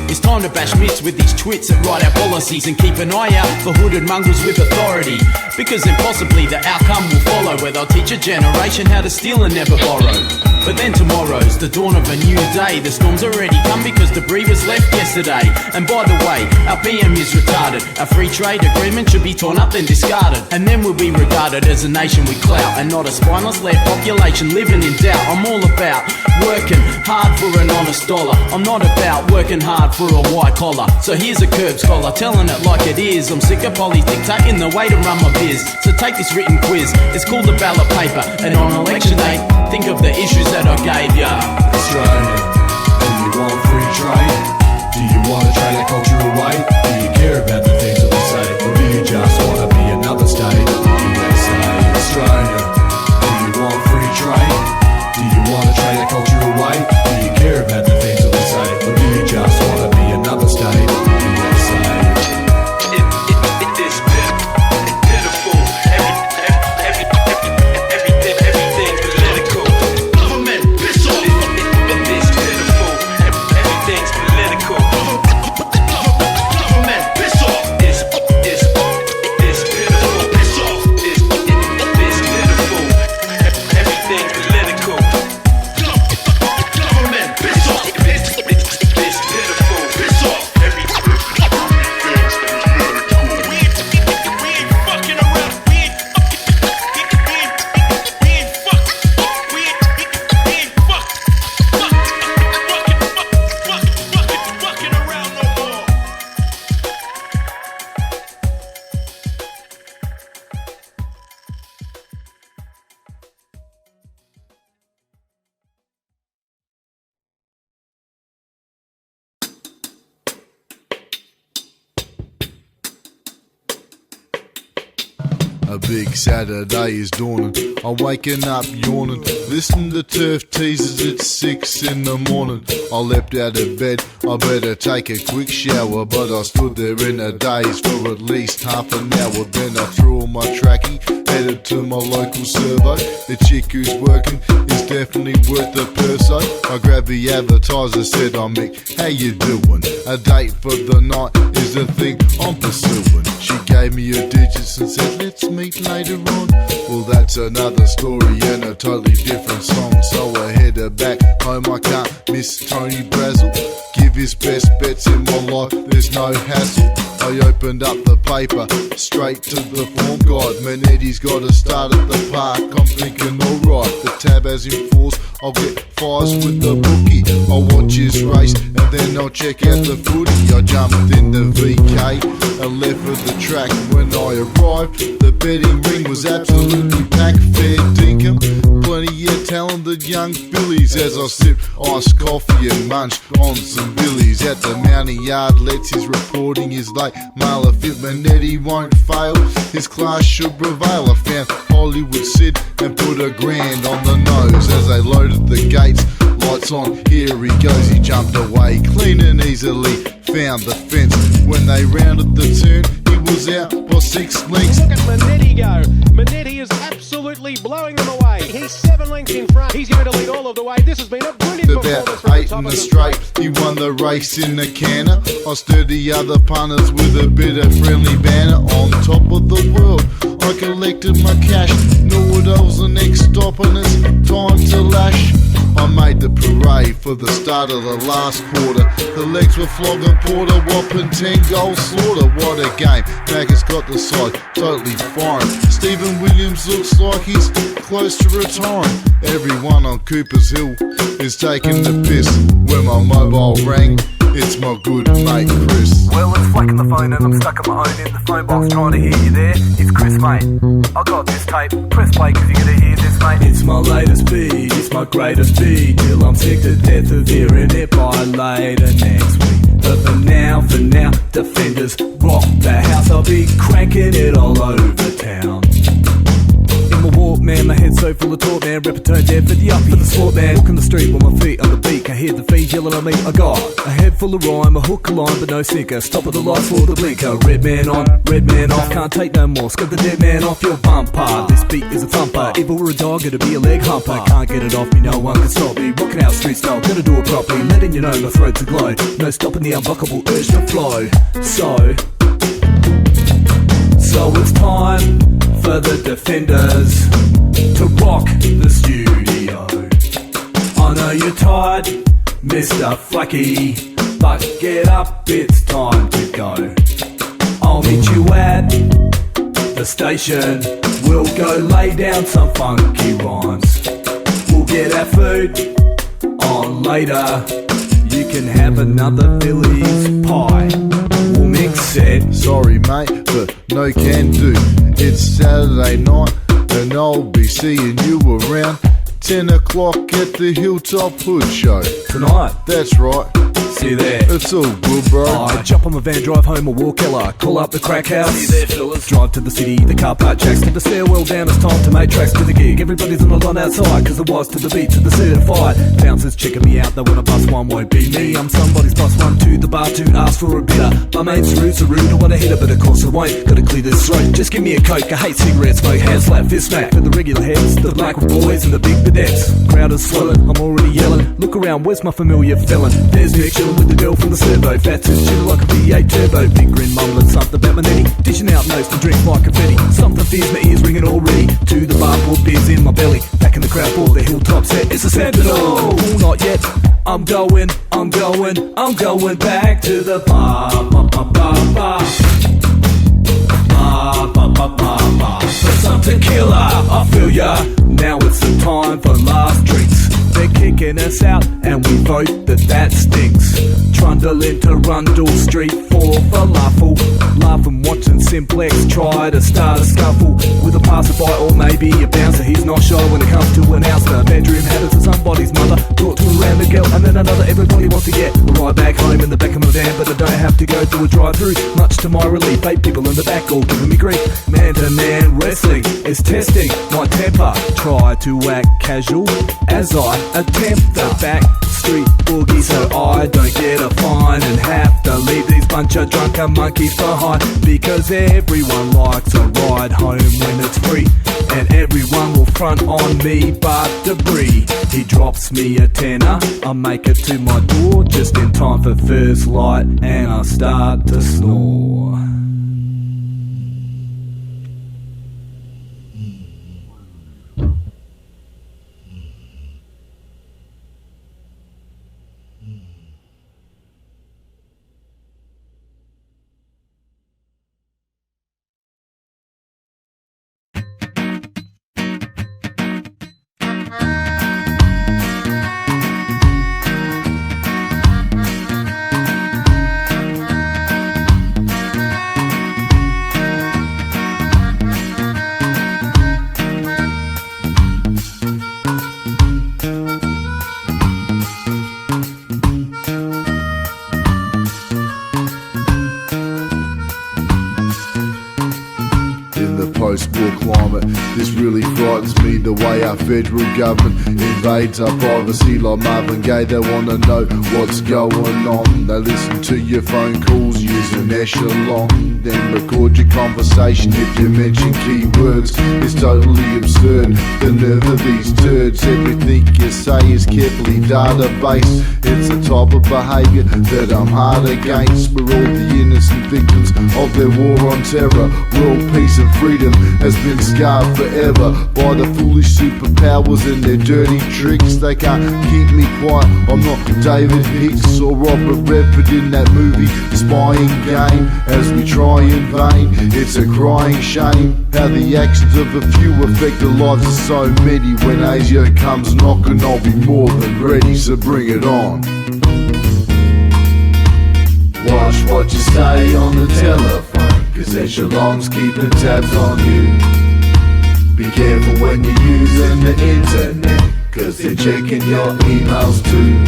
S7: It's time to bash myths with these twits that write our policies and keep an eye out for hooded mongrels with authority. Because then possibly the outcome will follow, where they'll teach a generation how to steal and never borrow. But then tomorrow's the dawn of a new day. The storm's already come because debris was left yesterday. And by the way, our PM is retarded. Our free trade agreement should be torn up then discarded. And then we'll be regarded as a nation with clout, and not a spineless-led population living in doubt. I'm all about working hard for an honest dollar. I'm not about working hard for a white collar. So here's a curb scholar telling it like it is. I'm sick of polys dictating the way to run my biz. So take this written quiz, it's called the ballot paper. And on election day, think of the issues that I gave ya.
S4: Australia, do you want free trade? Do you want to trade our culture away? Do you care about the things that we say? Or do you just want to be another state of the USA? Australia, do you want free trade? Do you want to trade our culture away? Do you care about the things that we say? Or do you just want to be another state of the USA?
S8: It's pitiful. Everything political. Government, piss off. It's pitiful. Everything's political. Government, piss off. It's pitiful. Piss off. It's pitiful. Everything's political. Government, piss off. It's pitiful. Piss off. We ain't fucking around. We ain't fucking around no more.
S2: A big Saturday is dawning. I'm waking up yawning, listening to turf teasers at 6 in the morning. I leapt out of bed, I better take a quick shower, but I stood there in a daze for at least half an hour. Then I threw on my trackie, headed to my local servo. The chick who's working is definitely worth the perso. I grabbed the advertiser, said, "I'm Mick, how you doing? A date for the night is the thing I'm pursuing." She gave me her digits and said, "Let's meet later on." Well, that's another story and a totally different song. So I headed back home, I can't miss Tony Brazel. Give his best bets in my life, there's no hassle. I opened up the paper, straight to the form guide. Manetti's got to start at the park, I'm thinking alright. The tab has in force, I'll get fires with the bookie. I'll watch his race and then I'll check out the footy. I jumped in the VK and left for the track. When I arrived, the betting ring was absolutely packed. Fair dinkum, plenty of talented young fillies as I sipped iced coffee and munched on some billies. At the Mountie Yard, Let's his reporting is late. Male fit Manetti won't fail, his class should prevail. I found Hollywood Sid and put a grand on the nose as they loaded the gates. Lights on, here he goes, he jumped away clean and easily, found the fence. When they rounded the turn, he was out by 6 lengths.
S9: Look at Manetti go. Manetti is absolutely blowing them away. He's 7 lengths in front. He's going to lead all of the way. This has been a brilliant performance
S2: about
S9: from the
S2: 8
S9: top
S2: in
S9: of
S2: the
S9: the
S2: straight, he won the race in the canner. I stirred the other punters with a bit of friendly banner. On top of the world, I collected my cash. Knew what I was the next stop and it's time to lash. I made the parade for the start of the last quarter. The legs were flogging Porter, whopping 10 goal slaughter. What a game, Macca's got the side totally firing. Stephen Williams looks like he's close to retiring. Everyone on Cooper's Hill is taking the piss. When my mobile rang, it's my good mate Chris.
S10: Well, it's flicking the phone and I'm stuck on my own in the phone box trying to hear you there. It's Chris, mate. I got this tape. Press play cause you're gonna hear this, mate.
S3: It's my latest beat, it's my greatest beat, till I'm sick to death of hearing it by later next week. But for now, defenders rock the house. I'll be cranking it all over town. In my walk, man, my head's so full of talk, man. Repetone dead for the up for the sport, man. Walking the street with my feet on the beat. I hear the fiends yelling at me. I got a head full of rhyme, a hook, a line, but no sinker. Stop at the lights for the blinker. Red man on, red man off. Can't take no more. Scrub the dead man off your bumper. This beat is a thumper. If it were a dog, it'd be a leg humper. Can't get it off me, no one can stop me. Rocking out street style, gonna do it properly. Letting you know my throat's a glow. No stopping the unblockable urge to flow. So it's time for the defenders to rock the studio. I know you're tired, Mr. Flaky, but get up, it's time to go. I'll meet you at the station. We'll go lay down some funky rhymes. We'll get our food on later. You can have another Billy's pie. We'll mix it.
S2: Sorry mate, but no can do. It's Saturday night and I'll be seeing you around 10 o'clock at the Hilltop Hood Show.
S3: Tonight?
S2: That's right.
S3: See you there.
S2: It's all good, bro.
S3: I jump on my van, drive home, or walk Ella. Call up the crack house. See you there, fellas. Drive to the city, the car park jacks. To the stairwell down, it's time to make tracks to the gig. Everybody's on the line outside, cause it was to the beat, to the certified. Bouncers checking me out, they wanna bust one, won't be me. I'm somebody's plus one to the bar to ask for a bitter. My mate's rude, I wanna hit it, but of course I won't. Gotta clear this throat, just give me a coke. I hate cigarette smoke, hand slap, fist smack. For the regular heads, the black boys and the big vedettes. Crowd is swelling, I'm already yelling. Look around, where's my familiar felon? There's Nick chilling with the girl from the servo. Fat is chilling like a V8 turbo. Big grin mumbling something about my netty. Dishing out notes to drink like confetti. Something fears my ears ringing already. To the bar, pour beers in my belly. Back in the crowd for the Hilltop set. It's a Sentinel. Not yet. I'm going back to the bar. For some tequila, I feel ya. Now it's the time for last drinks. They're kicking us out and we vote that stinks. Trundle into Rundle Street for falafel. Laughing watching Simplex try to start a scuffle with a passerby or maybe a bouncer. He's not shy when it comes to announce the bedroom habits of somebody's mother. Talk to a random girl and then another. Everybody wants to get a ride back home in the back of my van, but I don't have to go through a drive-through. Much to my relief, 8 people in the back all giving me grief. Man-to-man wrestling is testing my temper. Try to act casual as I attempt the back street boogie so I don't get a fine and have to leave these bunch of drunken monkeys behind. Because everyone likes a ride home when it's free, and everyone will front on me but Debris. He drops me a tenner, I make it to my door just in time for first light, and I start to snore.
S2: Post-war climate, this really frightens me. The way our federal government invades our privacy like Marvin Gaye. They wanna know what's going on. They listen to your phone calls using echelon, then record your conversation if you mention keywords. It's totally absurd, the nerve of these turds. Everything you say is carefully databased. It's the type of behaviour that I'm hard against. We're all the innocent victims of their war on terror. World peace and freedom has been scarred forever by the foolish superpowers and their dirty tricks. They can't keep me quiet. I'm not David Hicks or Robert Redford in that movie Spying Game. As we try in vain, it's a crying shame how the actions of a few affect the lives of so many. When Asia comes knocking, I'll be more than ready, so bring it on. Watch what you say on the telephone, cause echelons keeping tabs on you. Be careful when you're using the internet, cause they're checking your emails too.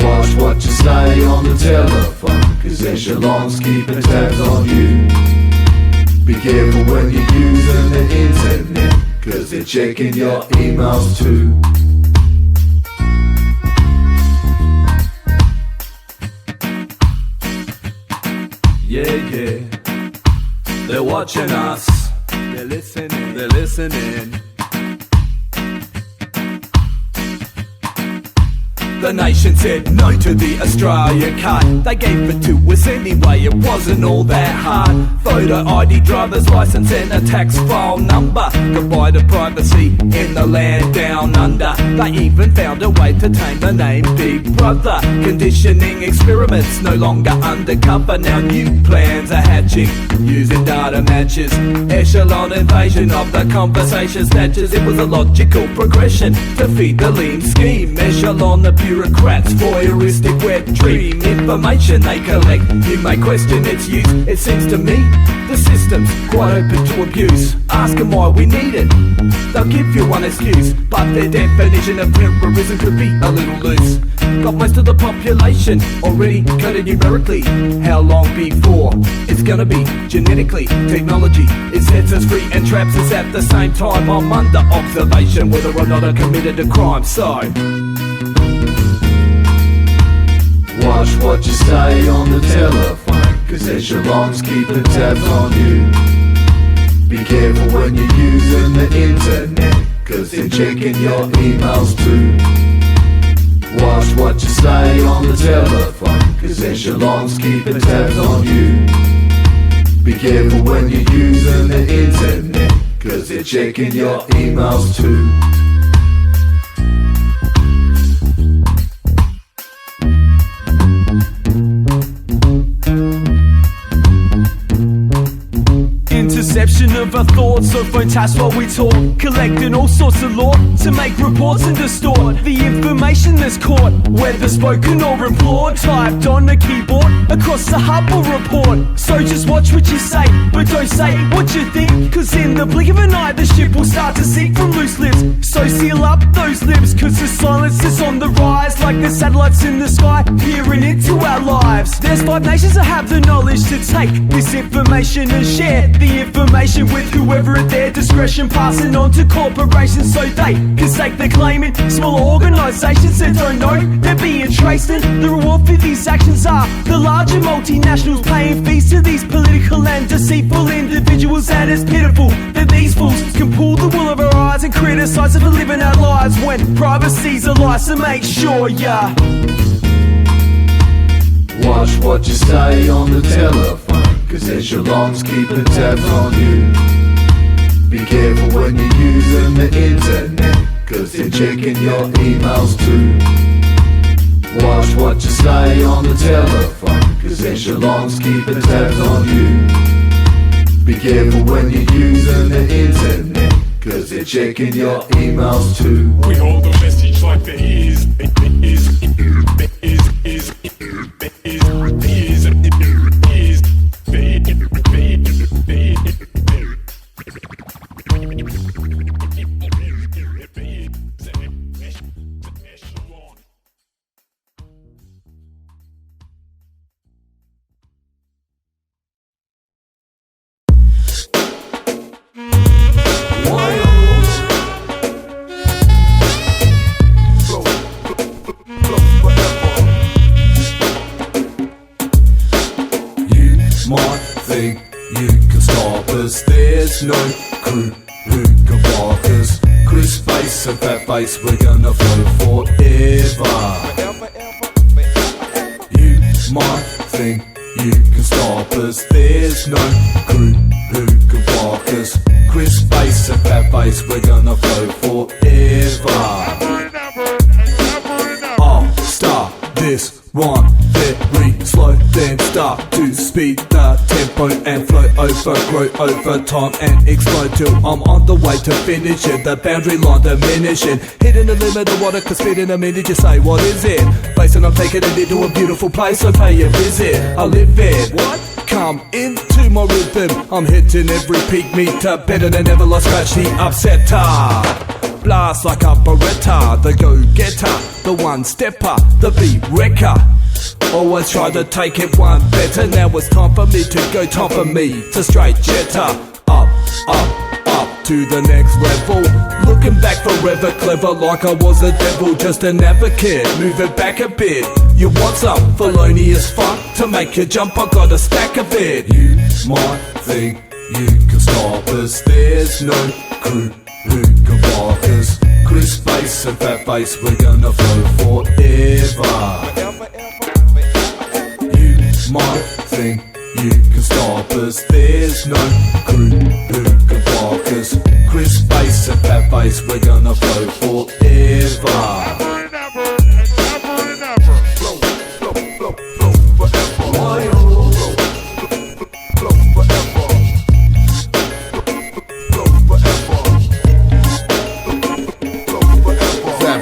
S2: Watch what you say on the telephone, cause echelons keeping tabs on you. Be careful when you're using the internet, cause they're checking your emails too.
S3: Yeah, yeah, they're watching us, they're listening, they're listening. The nation said no to the Australia card. They gave it to us anyway, it wasn't all that hard. Photo ID, driver's license and a tax file number. Goodbye to privacy in the land down under. They even found a way to tame the name Big Brother. Conditioning experiments no longer undercover. Now new plans are hatching using data matches. Echelon invasion of the conversation snatches. It was a logical progression to feed the lean scheme. Echelon the bureaucrats, voyeuristic wet dream. Information they collect, you may question its use. It seems to me the system's quite open to abuse. Ask them why we need it, they'll give you one excuse, but their definition of terrorism could be a little loose. Got most of the population already coded numerically. How long before it's gonna be genetically? Technology, it sets us free and traps us at the same time. I'm under observation whether or not I committed a crime, so
S4: watch what you say on the telephone, cause echelons keeping tabs on you. Be careful when you're using the internet, cause they're checking your emails too. Watch what you say on the telephone, cause echelons keeping tabs on you. Be careful when you're using the internet, cause they're checking your emails too.
S3: Interception of our thoughts, so phone taps while we talk, collecting all sorts of lore to make reports and distort the information that's caught, whether spoken or implored, typed on a keyboard across the hub or report. So just watch what you say, but don't say what you think, cause in the blink of an eye the ship will start to sink from loose lips. So seal up those lips, cause the silence is on the rise, like the satellites in the sky peering into our lives. There's 5 nations that have the knowledge to take this information and share the information with whoever at their discretion, passing on to corporations so they can stake their claim in smaller organisations that don't know they're being traced. And the reward for these actions are the larger multinationals paying fees to these political and deceitful individuals. And it's pitiful that these fools can pull the wool over our eyes and criticise us for living our lives when privacy's a lie. So make sure ya
S4: watch what you say on the telephone, cause echelons keeping tabs on you. Be careful when you're using the internet, cause they're checking your emails too. Watch what you say on the telephone, cause echelons keeping tabs on you. Be careful when you're using the internet, cause they're checking your emails too.
S8: We hold the message like there is.
S3: There's no crew who can block us. Face and Fatface, we're gonna flow forever. You might think you can stop us. There's no crew who can block us. Face and Fatface, we're gonna flow forever. I'll start this one very slow, then start to speed the tempo and flow over, grow over time and explode till I'm on the way to finishing the boundary line diminishing, hitting the limit of what I can spit in a minute. You say, what is it? Basing I'm taking it into a beautiful place, so pay a visit. I live it. What? Come into my rhythm. I'm hitting every peak meter better than ever. I scratch the upsetter. Blast like a Beretta, the go-getter, the one-stepper, the beat wrecker. Always try to take it one better. Now it's time for me to go, time for me to straight jetter. Up, up, up to the next level. Looking back forever clever like I was a devil, just an advocate. Move it back a bit. You want some felonious fuck to make you jump? I got a stack of it. You might think you can stop us. There's no crew who can block us. Chris Face and Fatface, we're gonna flow forever. You might think you can stop us, there's no crew who can block us. Chris Face and Fatface, we're gonna flow forever.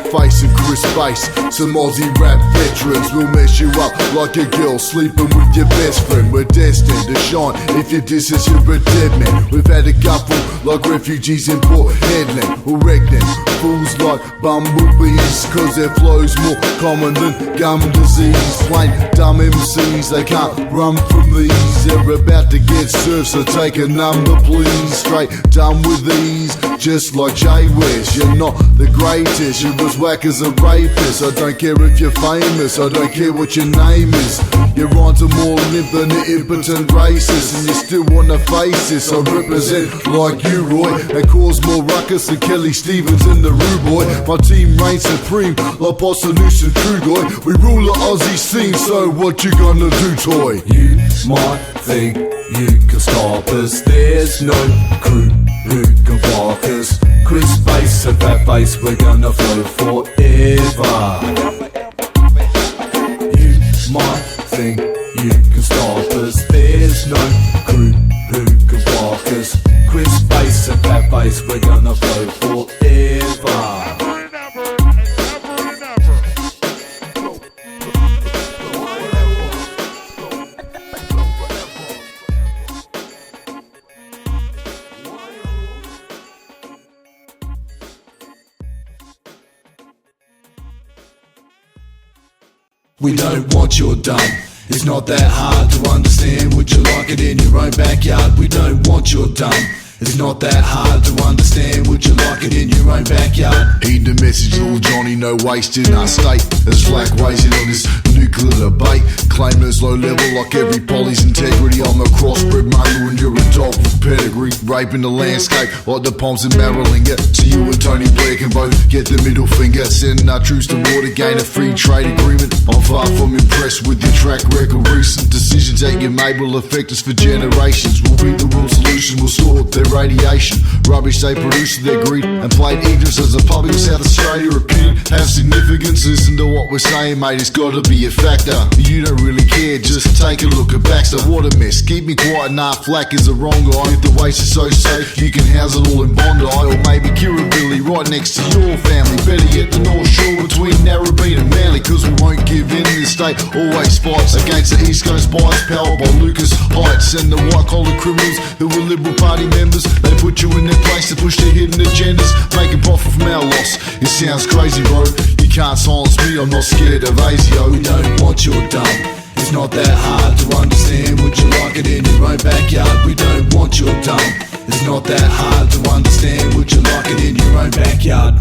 S2: Face and Chris Face, some Aussie rap veterans will mess you up like a girl sleeping with your best friend. We're destined to shine, if you diss us you're a dead man. We've had a couple like refugees in Port Hedland or Regnan, fools like bumblebees, cause their flow's more common than gum disease. Plain dumb MCs, they can't run from these, they're about to get served, so take a number please. Straight done with these, just like Jay West. You're not the greatest, you're as whack as a rapist. I don't care if you're famous, I don't care what your name is. Your rhymes are more limp than the impotent racist, and you still wanna face this. I represent like you, Roy, and cause more ruckus than Kelly Stevens and the Rude Boy. My team reigns supreme like Bossa Noose and Trugoy. We rule the Aussie scene, so what you gonna do, toy?
S3: You might think you can stop us, there's no crew who can block us. Chris Face and Fatface, we're gonna flow forever. You might think you can stop us, there's no crew who can block us. Chris Face and Fatface, we're gonna flow forever. We don't want your dumb. It's not that hard to understand. Would you like it in your own backyard? We don't want your dumb. It's not that hard to understand. Would you like it in your own backyard?
S2: Heed the message, little Johnny, no waste in our state. There's flack waging on this nuclear debate. Claim there's low level like every poly's integrity. I'm a crossbred mongrel and you're a dog with pedigree. Raping the landscape like the palms in Marilinga. So you and Tony Blair can both get the middle finger. Sending our troops to war to gain a free trade agreement. I'm far from impressed with your track record. Recent decisions that you made will affect us for generations. We'll be the real solution, we'll sort their radiation. Rubbish they produce to their greed and plain ignorance as the public of South Australia opinion have significance. Listen to what we're saying, mate, it's gotta be a factor. You don't really care, just take a look at Baxter. What a mess, keep me quiet, nah, Flack is the wrong guy. If the waste is so safe, you can house it all in Bondi. Or maybe Kirribilli, right next to your family. Better yet, the North Shore between Narrabeen and Manly. Cause we won't give in, this state always fights against the East Coast bias, powered by Lucas Heights. And the white collar criminals who were Liberal Party members, they put you in their place to push their hidden agendas, making profit from our loss. It sounds crazy, bro, you can't silence me, I'm not scared of ASIO.
S3: We don't want your dumb. It's not that hard to understand. Would you like it in your own backyard? We don't want your dumb. It's not that hard to understand. Would you like it in your own backyard?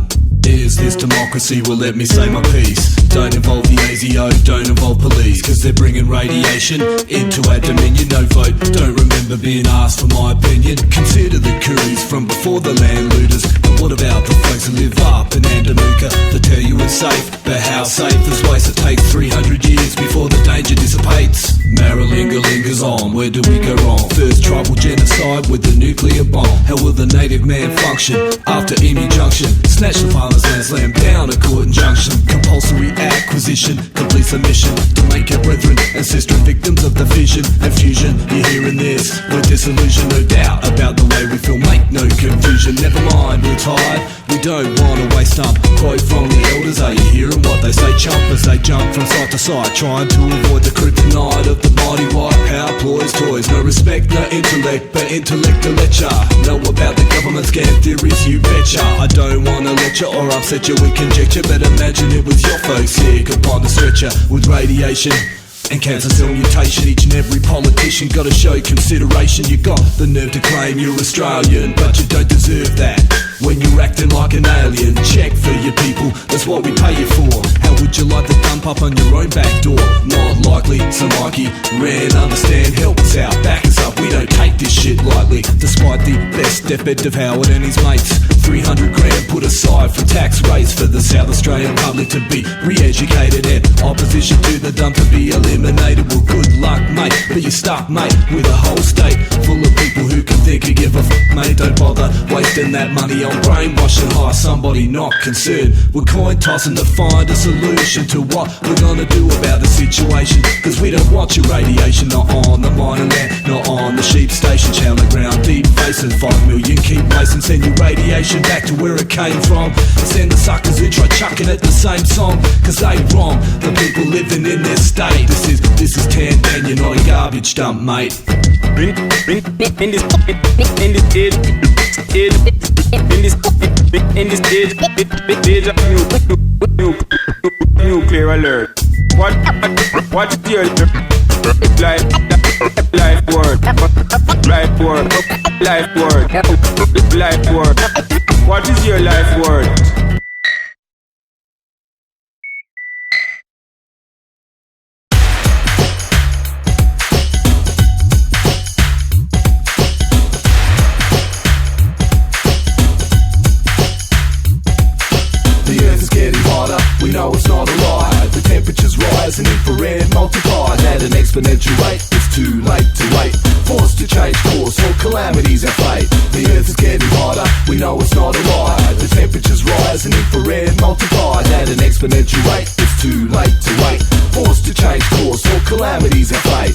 S3: Is this democracy? Well, let me say my piece. Don't involve the ASIO, don't involve police, cause they're bringing radiation into our dominion. No vote, don't remember being asked for my opinion. Consider the couriers from before the land looters. But what about the folks who live up in Andaluca? They tell you it's safe, but how safe is waste? It takes 300 years before the danger dissipates. Marilinga lingers on, where do we go wrong? First tribal genocide with the nuclear bomb. How will the native man function after Emu Junction? Snatch the farmer's land, slam down a court injunction. Compulsory acquisition, complete submission to make our brethren, ancestral victims of the fission and fusion. You're hearing this, we're disillusioned, no doubt about the way we feel, make no confusion. Never mind, we're tired, we don't wanna waste time. Quote from the elders, are you hearing what they say? Chump as they jump from side to side, trying to avoid the kryptonite of the mighty white power ploys toys. No respect, no intellect, but intellect to lecture. Know about the government scam theories, you betcha. I don't wanna lecture or upset you with conjecture, but imagine it was your folks sick upon the stretcher with radiation and cancer cell mutation. Each and every politician gotta show consideration. You got the nerve to claim you're Australian, but you don't deserve that when you're acting like an alien. Check for your people, that's what we pay you for. How would you like to dump up on your own back door? Not likely, so Mikey, Ran, understand, help us out, back us up. We don't take this shit lightly, despite the best deathbed of Howard and his mates. 300 grand put aside for tax rates for the South Australian public to be re-educated, and opposition to the dump to be eliminated. Well, good luck, mate, but you're stuck, mate, with a whole state full of people who can think and give a mate. Don't bother wasting that money on brainwashing. Hire somebody not concerned. We're coin tossing to find a solution to what we're gonna do about the situation. Cause we don't want your radiation, not on the mining land, not on the sheep station. Channel ground, deep facing 5 million, keep racing, send your radiation back to where it came from. Send the suckers who try chucking at the same song, cause they wrong the people living in this state. This is Tantan, you're not a garbage dump, mate.
S11: Nuclear alert. What's your life word? Life word. Life word. Life word. What is your life word?
S3: We know it's not a lie. The temperature's rising, infrared multiplied at an exponential rate. It's too late to wait, forced to change course or calamities at fate. The earth is getting hotter, we know it's not a lie. The temperature's rising, infrared multiplied at an exponential rate. It's too late to wait, forced to change course or calamities at fate.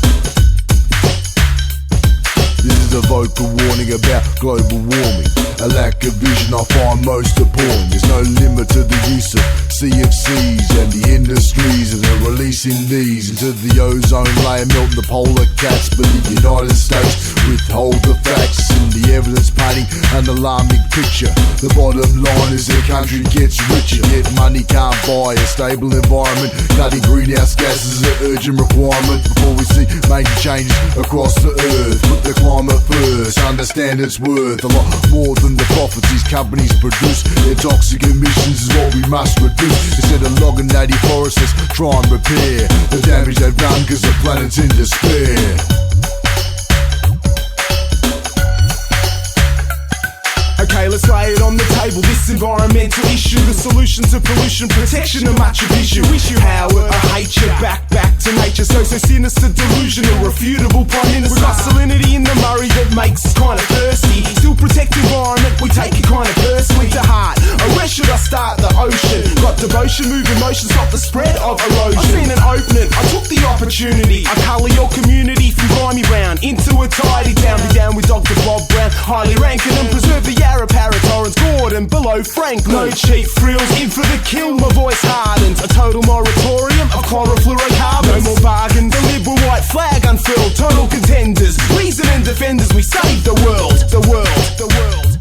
S2: This is a vocal warning about global warming. A lack of vision I find most appalling. There's no limit to the use of CFCs and the industries that are releasing these into the ozone layer, melting the polar caps. But the United States withhold the facts and the evidence painting an alarming picture. The bottom line is the country gets richer, yet money can't buy a stable environment. Cutting greenhouse gases is an urgent requirement before we see major changes across the earth. Put the climate first, understand its worth. A lot more than the profits these companies produce. Their toxic emissions is what we must reduce. Instead of logging native forests, let's try and repair the damage they've done, cause the planet's in despair.
S5: Okay, let's lay it on the table, this environmental issue. The solution to pollution, protection and much of issue. Power, I hate you, back to nature. So sinister, delusional, refutable prime minister. We got salinity in the Murray that makes us kinda thirsty. Still protect the environment, we take it kinda personally to heart. Or where should I start? The ocean. Got devotion, moving motion, stop the spread of erosion. I've seen an opening, I took the opportunity. I colour your community from grimy brown into a tidy town. Be down with Dr. Bob Brown, highly ranking and preserve the Yarra Paratorrents, Gordon, below Franklin. No cheap frills, in for the kill, my voice hardens. A total moratorium of chlorofluorocarbons. No more bargains, the liberal white flag unfurled. Total contenders, reason and defenders, we save the world, the world, the world.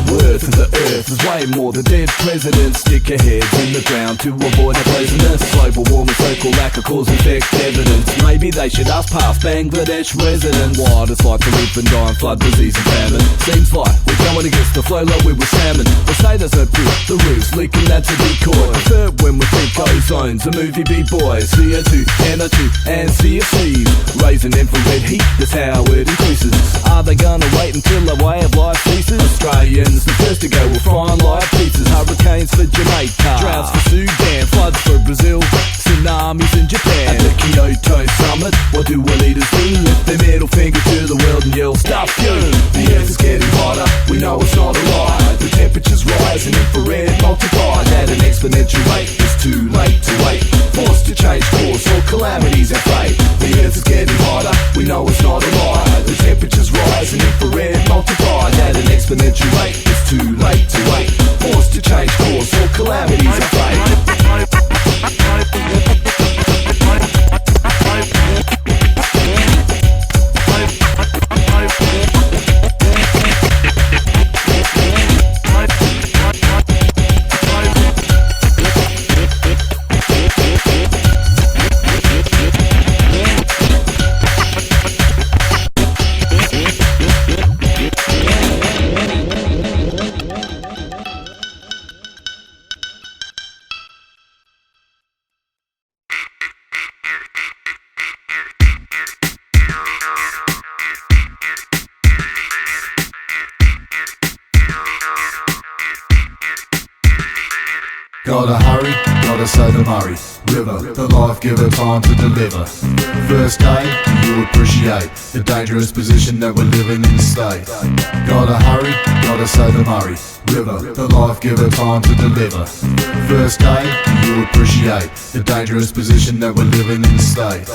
S3: Worth of the earth is way more than dead presidents. Stick your heads in the ground to avoid the poisonous global warming circle lack of cause effect evidence. Maybe they should ask past Bangladesh residents what it's like to live and die in flood, disease and famine. Seems like we're going against the flow like we were salmon. They say there's no proof, the roof's leaking, that's a decoy. Prefer when we think ozone's a movie B-boys. CO2, NO2 and CFCs raising infrared heat, that's how it increases. Are they gonna wait until the way of life ceases? Australians the first to go will frying like pizzas. Hurricanes for Jamaica, droughts for Sudan, floods for Brazil, tsunamis in Japan. At the Kyoto summit, what do our leaders do? Lift their middle finger to the world and yell, stop you! The earth is getting hotter, we know it's not a lie. The temperature's rising, infrared multiplied at an exponential rate. It's too late to wait, forced to change course or calamities at fate. The earth is getting hotter, we know it's not a lie. The
S2: Gotta hurry, gotta say the Murray River, the life giver, time to deliver. First aid, you appreciate the dangerous position that we're living in state. Gotta hurry, gotta say the Murray River, the life giver, time to deliver. First aid, you appreciate the dangerous position that we're living in state.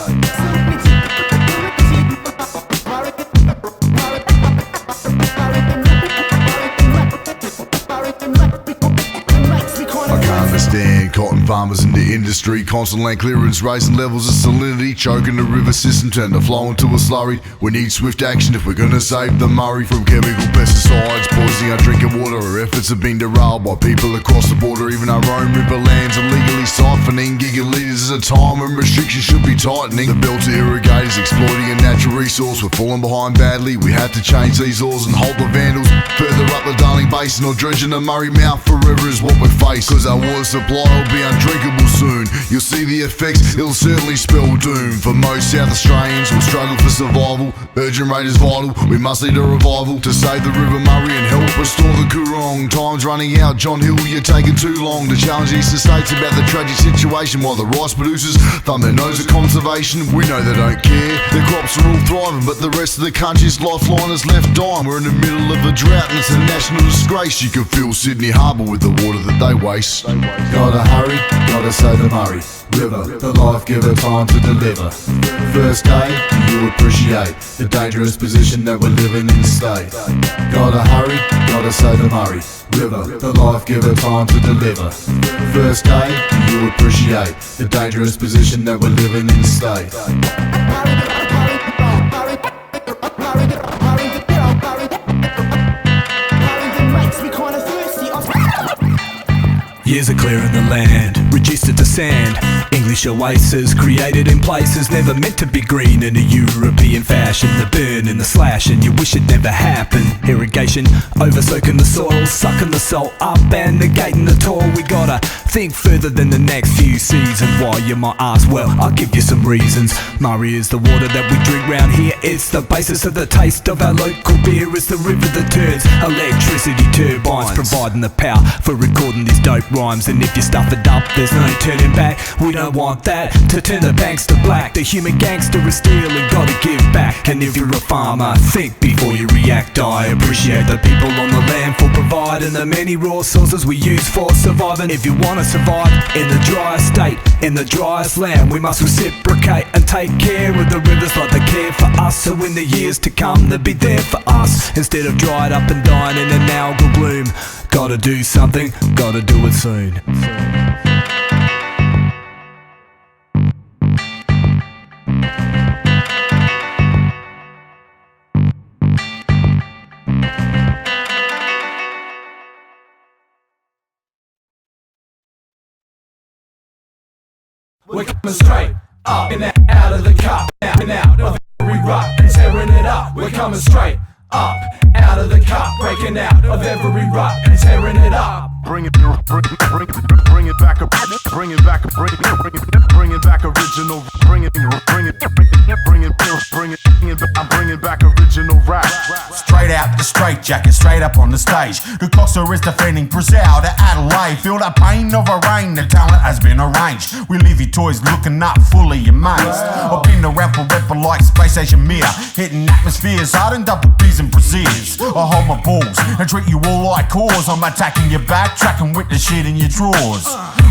S2: Understand cotton farmers in the industry, constant land clearance, raising levels of salinity, choking the river system, turn the flow into a slurry. We need swift action if we're gonna save the Murray from chemical pesticides poisoning our drinking water. Our efforts have been derailed by people across the border. Even our own river lands illegally siphoning gigalitres at a time when restrictions should be tightening. The belt to irrigators exploiting a natural resource. We're falling behind badly. We have to change these laws and hold the vandals further up the Darling Basin or dredging the Murray mouth forever is what we face. Cause our water supply will be undrinkable soon. You'll see the effects, it'll certainly spell doom. For most South Australians who'll struggle for survival, urgent rate is vital, we must lead a revival to save the River Murray and help restore the Coorong. Time's running out, John Hill, you're taking too long to challenge eastern states about the tragic situation while the rice producers thumb their nose at conservation. We know they don't care, their crops are all thriving, but the rest of the country's lifeline is left dying. We're in the middle of a drought and it's a national disgrace. You can fill Sydney Harbour with the water that they waste. Gotta hurry, gotta say the Murray River, the life giver, time to deliver. First aid, you appreciate the dangerous position that we're living in state. Gotta hurry, gotta say the Murray River, the life giver, time to deliver. First aid, you appreciate the dangerous position that we're living in state.
S3: Years are clearing the land, reduced it to sand. English oases created in places never meant to be green. In a European fashion, the burn and the slash, and you wish it never happened. Irrigation, over soaking the soil, sucking the salt up and negating the toil. We gotta think further than the next few seasons. Why, you might ask? Well, I'll give you some reasons. Murray is the water that we drink round here. It's the basis of the taste of our local beer. It's the river that turns electricity turbines, providing the power for recording these dope rhymes. And if you stuff it up, there's no turning back. We don't want that to turn the banks to black. The human gangster is stealing, gotta give back. And if you're a farmer, think before you react. I appreciate the people on the land for providing the many raw sources we use for surviving. If you wanna survive in the driest state, in the driest land, we must reciprocate and take care of the rivers like they care for us. So in the years to come, they'll be there for us instead of dried up and dying in an algal bloom. Gotta do something, gotta do it soon.
S4: We're coming straight up and out of the cup, out and out of every rut and tearing it up. We're coming straight up, out of the cup, breaking out of every rut and tearing it up.
S12: Bring it back, bring it back, bring it back original, I'm bringing back original rap.
S13: Straight out the straight jacket, straight up on the stage. The Coxer is defending Brazil to Adelaide. Feel the pain of a rain, the talent has been arranged. We leave your toys looking up, fully amazed. I've been around forever like Space Asian Mir, hitting atmospheres, hard and double B's and Brazils. I hold my balls and treat you all like cause. I'm attacking your back, tracking with the shit in your drawers.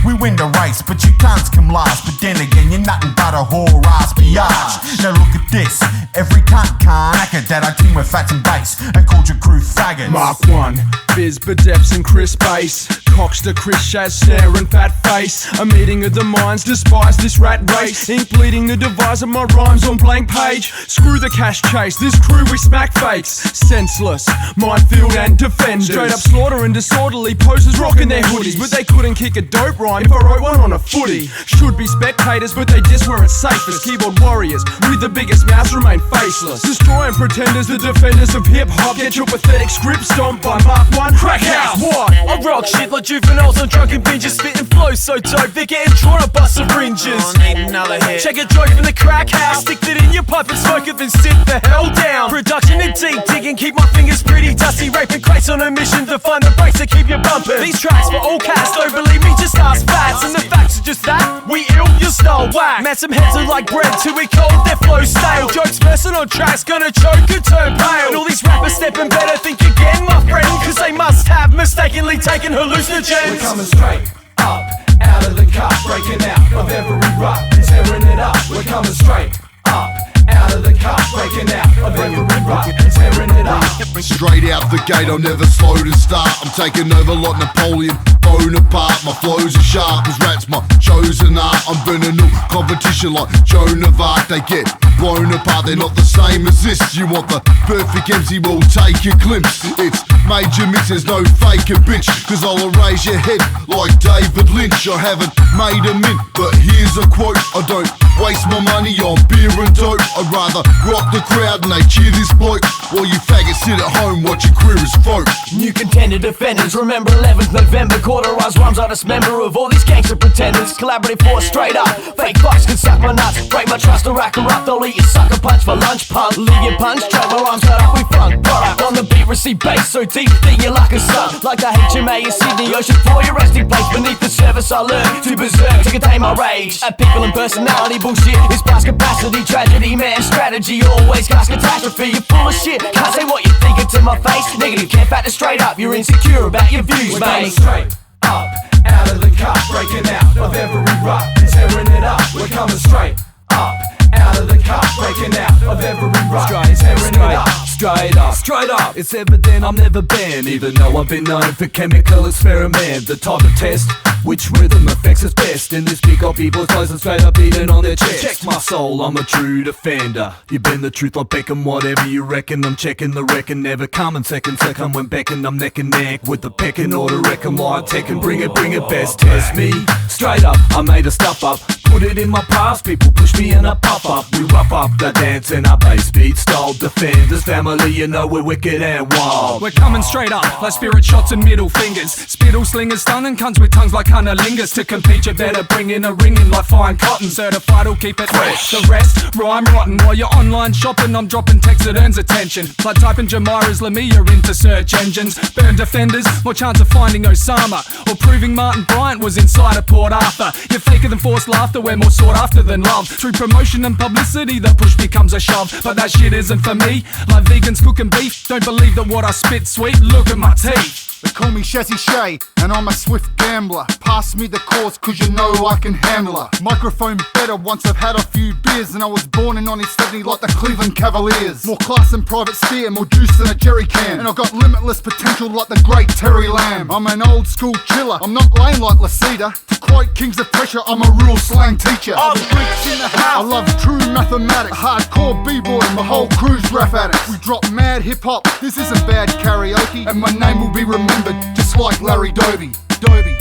S13: We win the race, but you can't come last. But then again, you're nothing but a whore ass biatch. Now look at this, every cunt can't hack it that I team with fats and bass and called your crew faggots.
S14: Mark 1, Biz, Badeps and Chris Bass, Coxter, Chris Shaz, Snair and Fatface. A meeting of the minds, despise this rat race. Ink bleeding the device of my rhymes on blank page. Screw the cash chase, this crew we smack fakes. Senseless, minefield and defenders. Straight up slaughter and disorderly poses rocking their hoodies. But they couldn't kick a dope rhyme if I wrote one on a footy. Should be spectators, but they just weren't safest. Keyboard warriors with the biggest mouths remain faceless. Destroying pretenders, the defenders of hip-hop. Get your pathetic script stomped by Mark 1 crack house. What?
S15: I rock shit like juveniles on drunken binges, spitting flows so dope they're getting drawn up by syringes. Need another hit. Check a joke from the crack house. Stick that in your pipe and smoke it, then sit the hell down. Production and deep digging, keep my fingers pretty dusty. MC raping crates on a mission to find the breaks to keep you bumping. These tracks for all cats, don't believe me, just ask facts. And the facts are just that, we ill, your style whack. Man, some heads are like bread, too we cold, their flow stale. Jokes versing on tracks, gonna choke and turn pale. And all these rappers stepping better, think again, my friend, cause they must have mistakenly taken hallucinogens.
S4: We're coming straight up, out of the cup, breaking out of every rut, tearing it up. We're coming straight up, out of the cup, breaking out of every rut, tearing it up.
S2: Straight out the gate, I'll never slow to start. I'm taking over like Napoleon Bonaparte. My flows are sharp as rats, my chosen art. I'm burning new competition like Joan of Arc. They get blown apart, they're not the same as this. You want the perfect MC, we'll take a glimpse. It's major mix, there's no faking bitch, cause I'll erase your head like David Lynch. I haven't made a mint, but here's a quote. I don't waste my money on beer and dope. I'd rather rock the crowd and they cheer this bloke, while you faggots sit at home watching queer as folk.
S15: New contender defenders, remember 11th November. Cauterized rhymes, I dismember of all these gangster pretenders. Collaborative force straight up, fake fucks can suck my nuts. Break my trust or rack her up, they'll eat your sucker punch for lunch. Punk, leave your punch, track my rhymes cut up with funk. Product on the beat, receive bass so deep that you like a sun. Like the HMA in Sydney Ocean for your resting place. Beneath the surface I learn to berserk, to contain my rage. At people and personality, bullshit is past capacity. Tragedy, man, strategy, always cause catastrophe. You're full of shit, can't say what you're thinking to my face. Negative, can't factor straight up, you're insecure about your views,
S4: We're
S15: mate.
S4: coming straight up, out of the cup, breaking out of every rut, tearing it up. We're coming straight up, out of the cup, breaking out of every rut, tearing it up.
S3: Straight up, it's evident I'm never banned. Even though I've been known for chemical experiment, the type of test which rhythm affects us best. In this big got people's clothes and straight up beating on their chest. Check my soul, I'm a true defender. You bend the truth, I'm becking whatever you reckon. I'm checking the reckon, never coming second. Second when becking, I'm neck and neck with the pecking order. Reckon my tech and bring it best. Test me straight up, I made a stuff up. Put it in my past, people push me and I pop up. We rough up the dance and our bass beat style. Defenders, family, you know we're wicked and wild.
S14: We're coming straight up, like spirit shots and middle fingers. Spittle slingers, stunning cunts with tongues like cunnilingus. To compete you better bring in a ring in like fine cotton. Certified will keep it fresh. The rest, rhyme rotten. While you're online shopping, I'm dropping text that earns attention. Like typing Jamira's Lamia into search engines. Burn defenders, more chance of finding Osama. Or proving Martin Bryant was inside of Port Arthur. You're faker than forced laughter, we're more sought after than love. Through promotion and publicity, the push becomes a shove. But that shit isn't for me. Like vegans cooking beef, don't believe that what I spit sweet. Look at my teeth.
S16: They call me Shazzy Shay, and I'm a swift gambler. Pass me the cause, cause you know I can handle her. Microphone better once I've had a few beers, and I was born in 1970 like the Cleveland Cavaliers. More class than Private Steer, more juice than a jerry can, and I've got limitless potential like the great Terry Lamb. I'm an old school chiller, I'm not lame like Lasita. To quote Kings of Pressure, I'm a real slang teacher. All the freaks in the house, I love true mathematics. Hardcore b-boy, my whole crew's rap addicts. We drop mad hip-hop, this isn't bad karaoke, and my name will be remembered just like Larry Doby. Doby.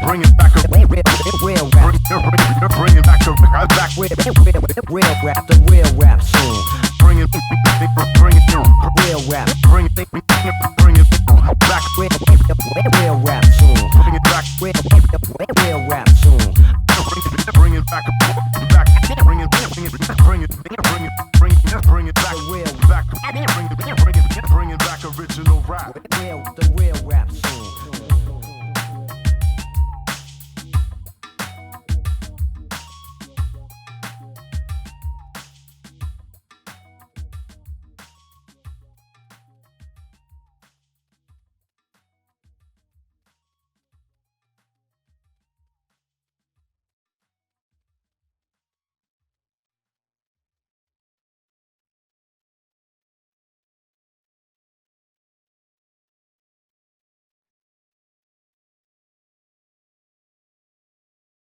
S12: Bring it back up. Real rap. Bring it back up.
S17: Real rap, the real rap soon.
S12: Bring it.
S17: Real rap.
S12: Bring it.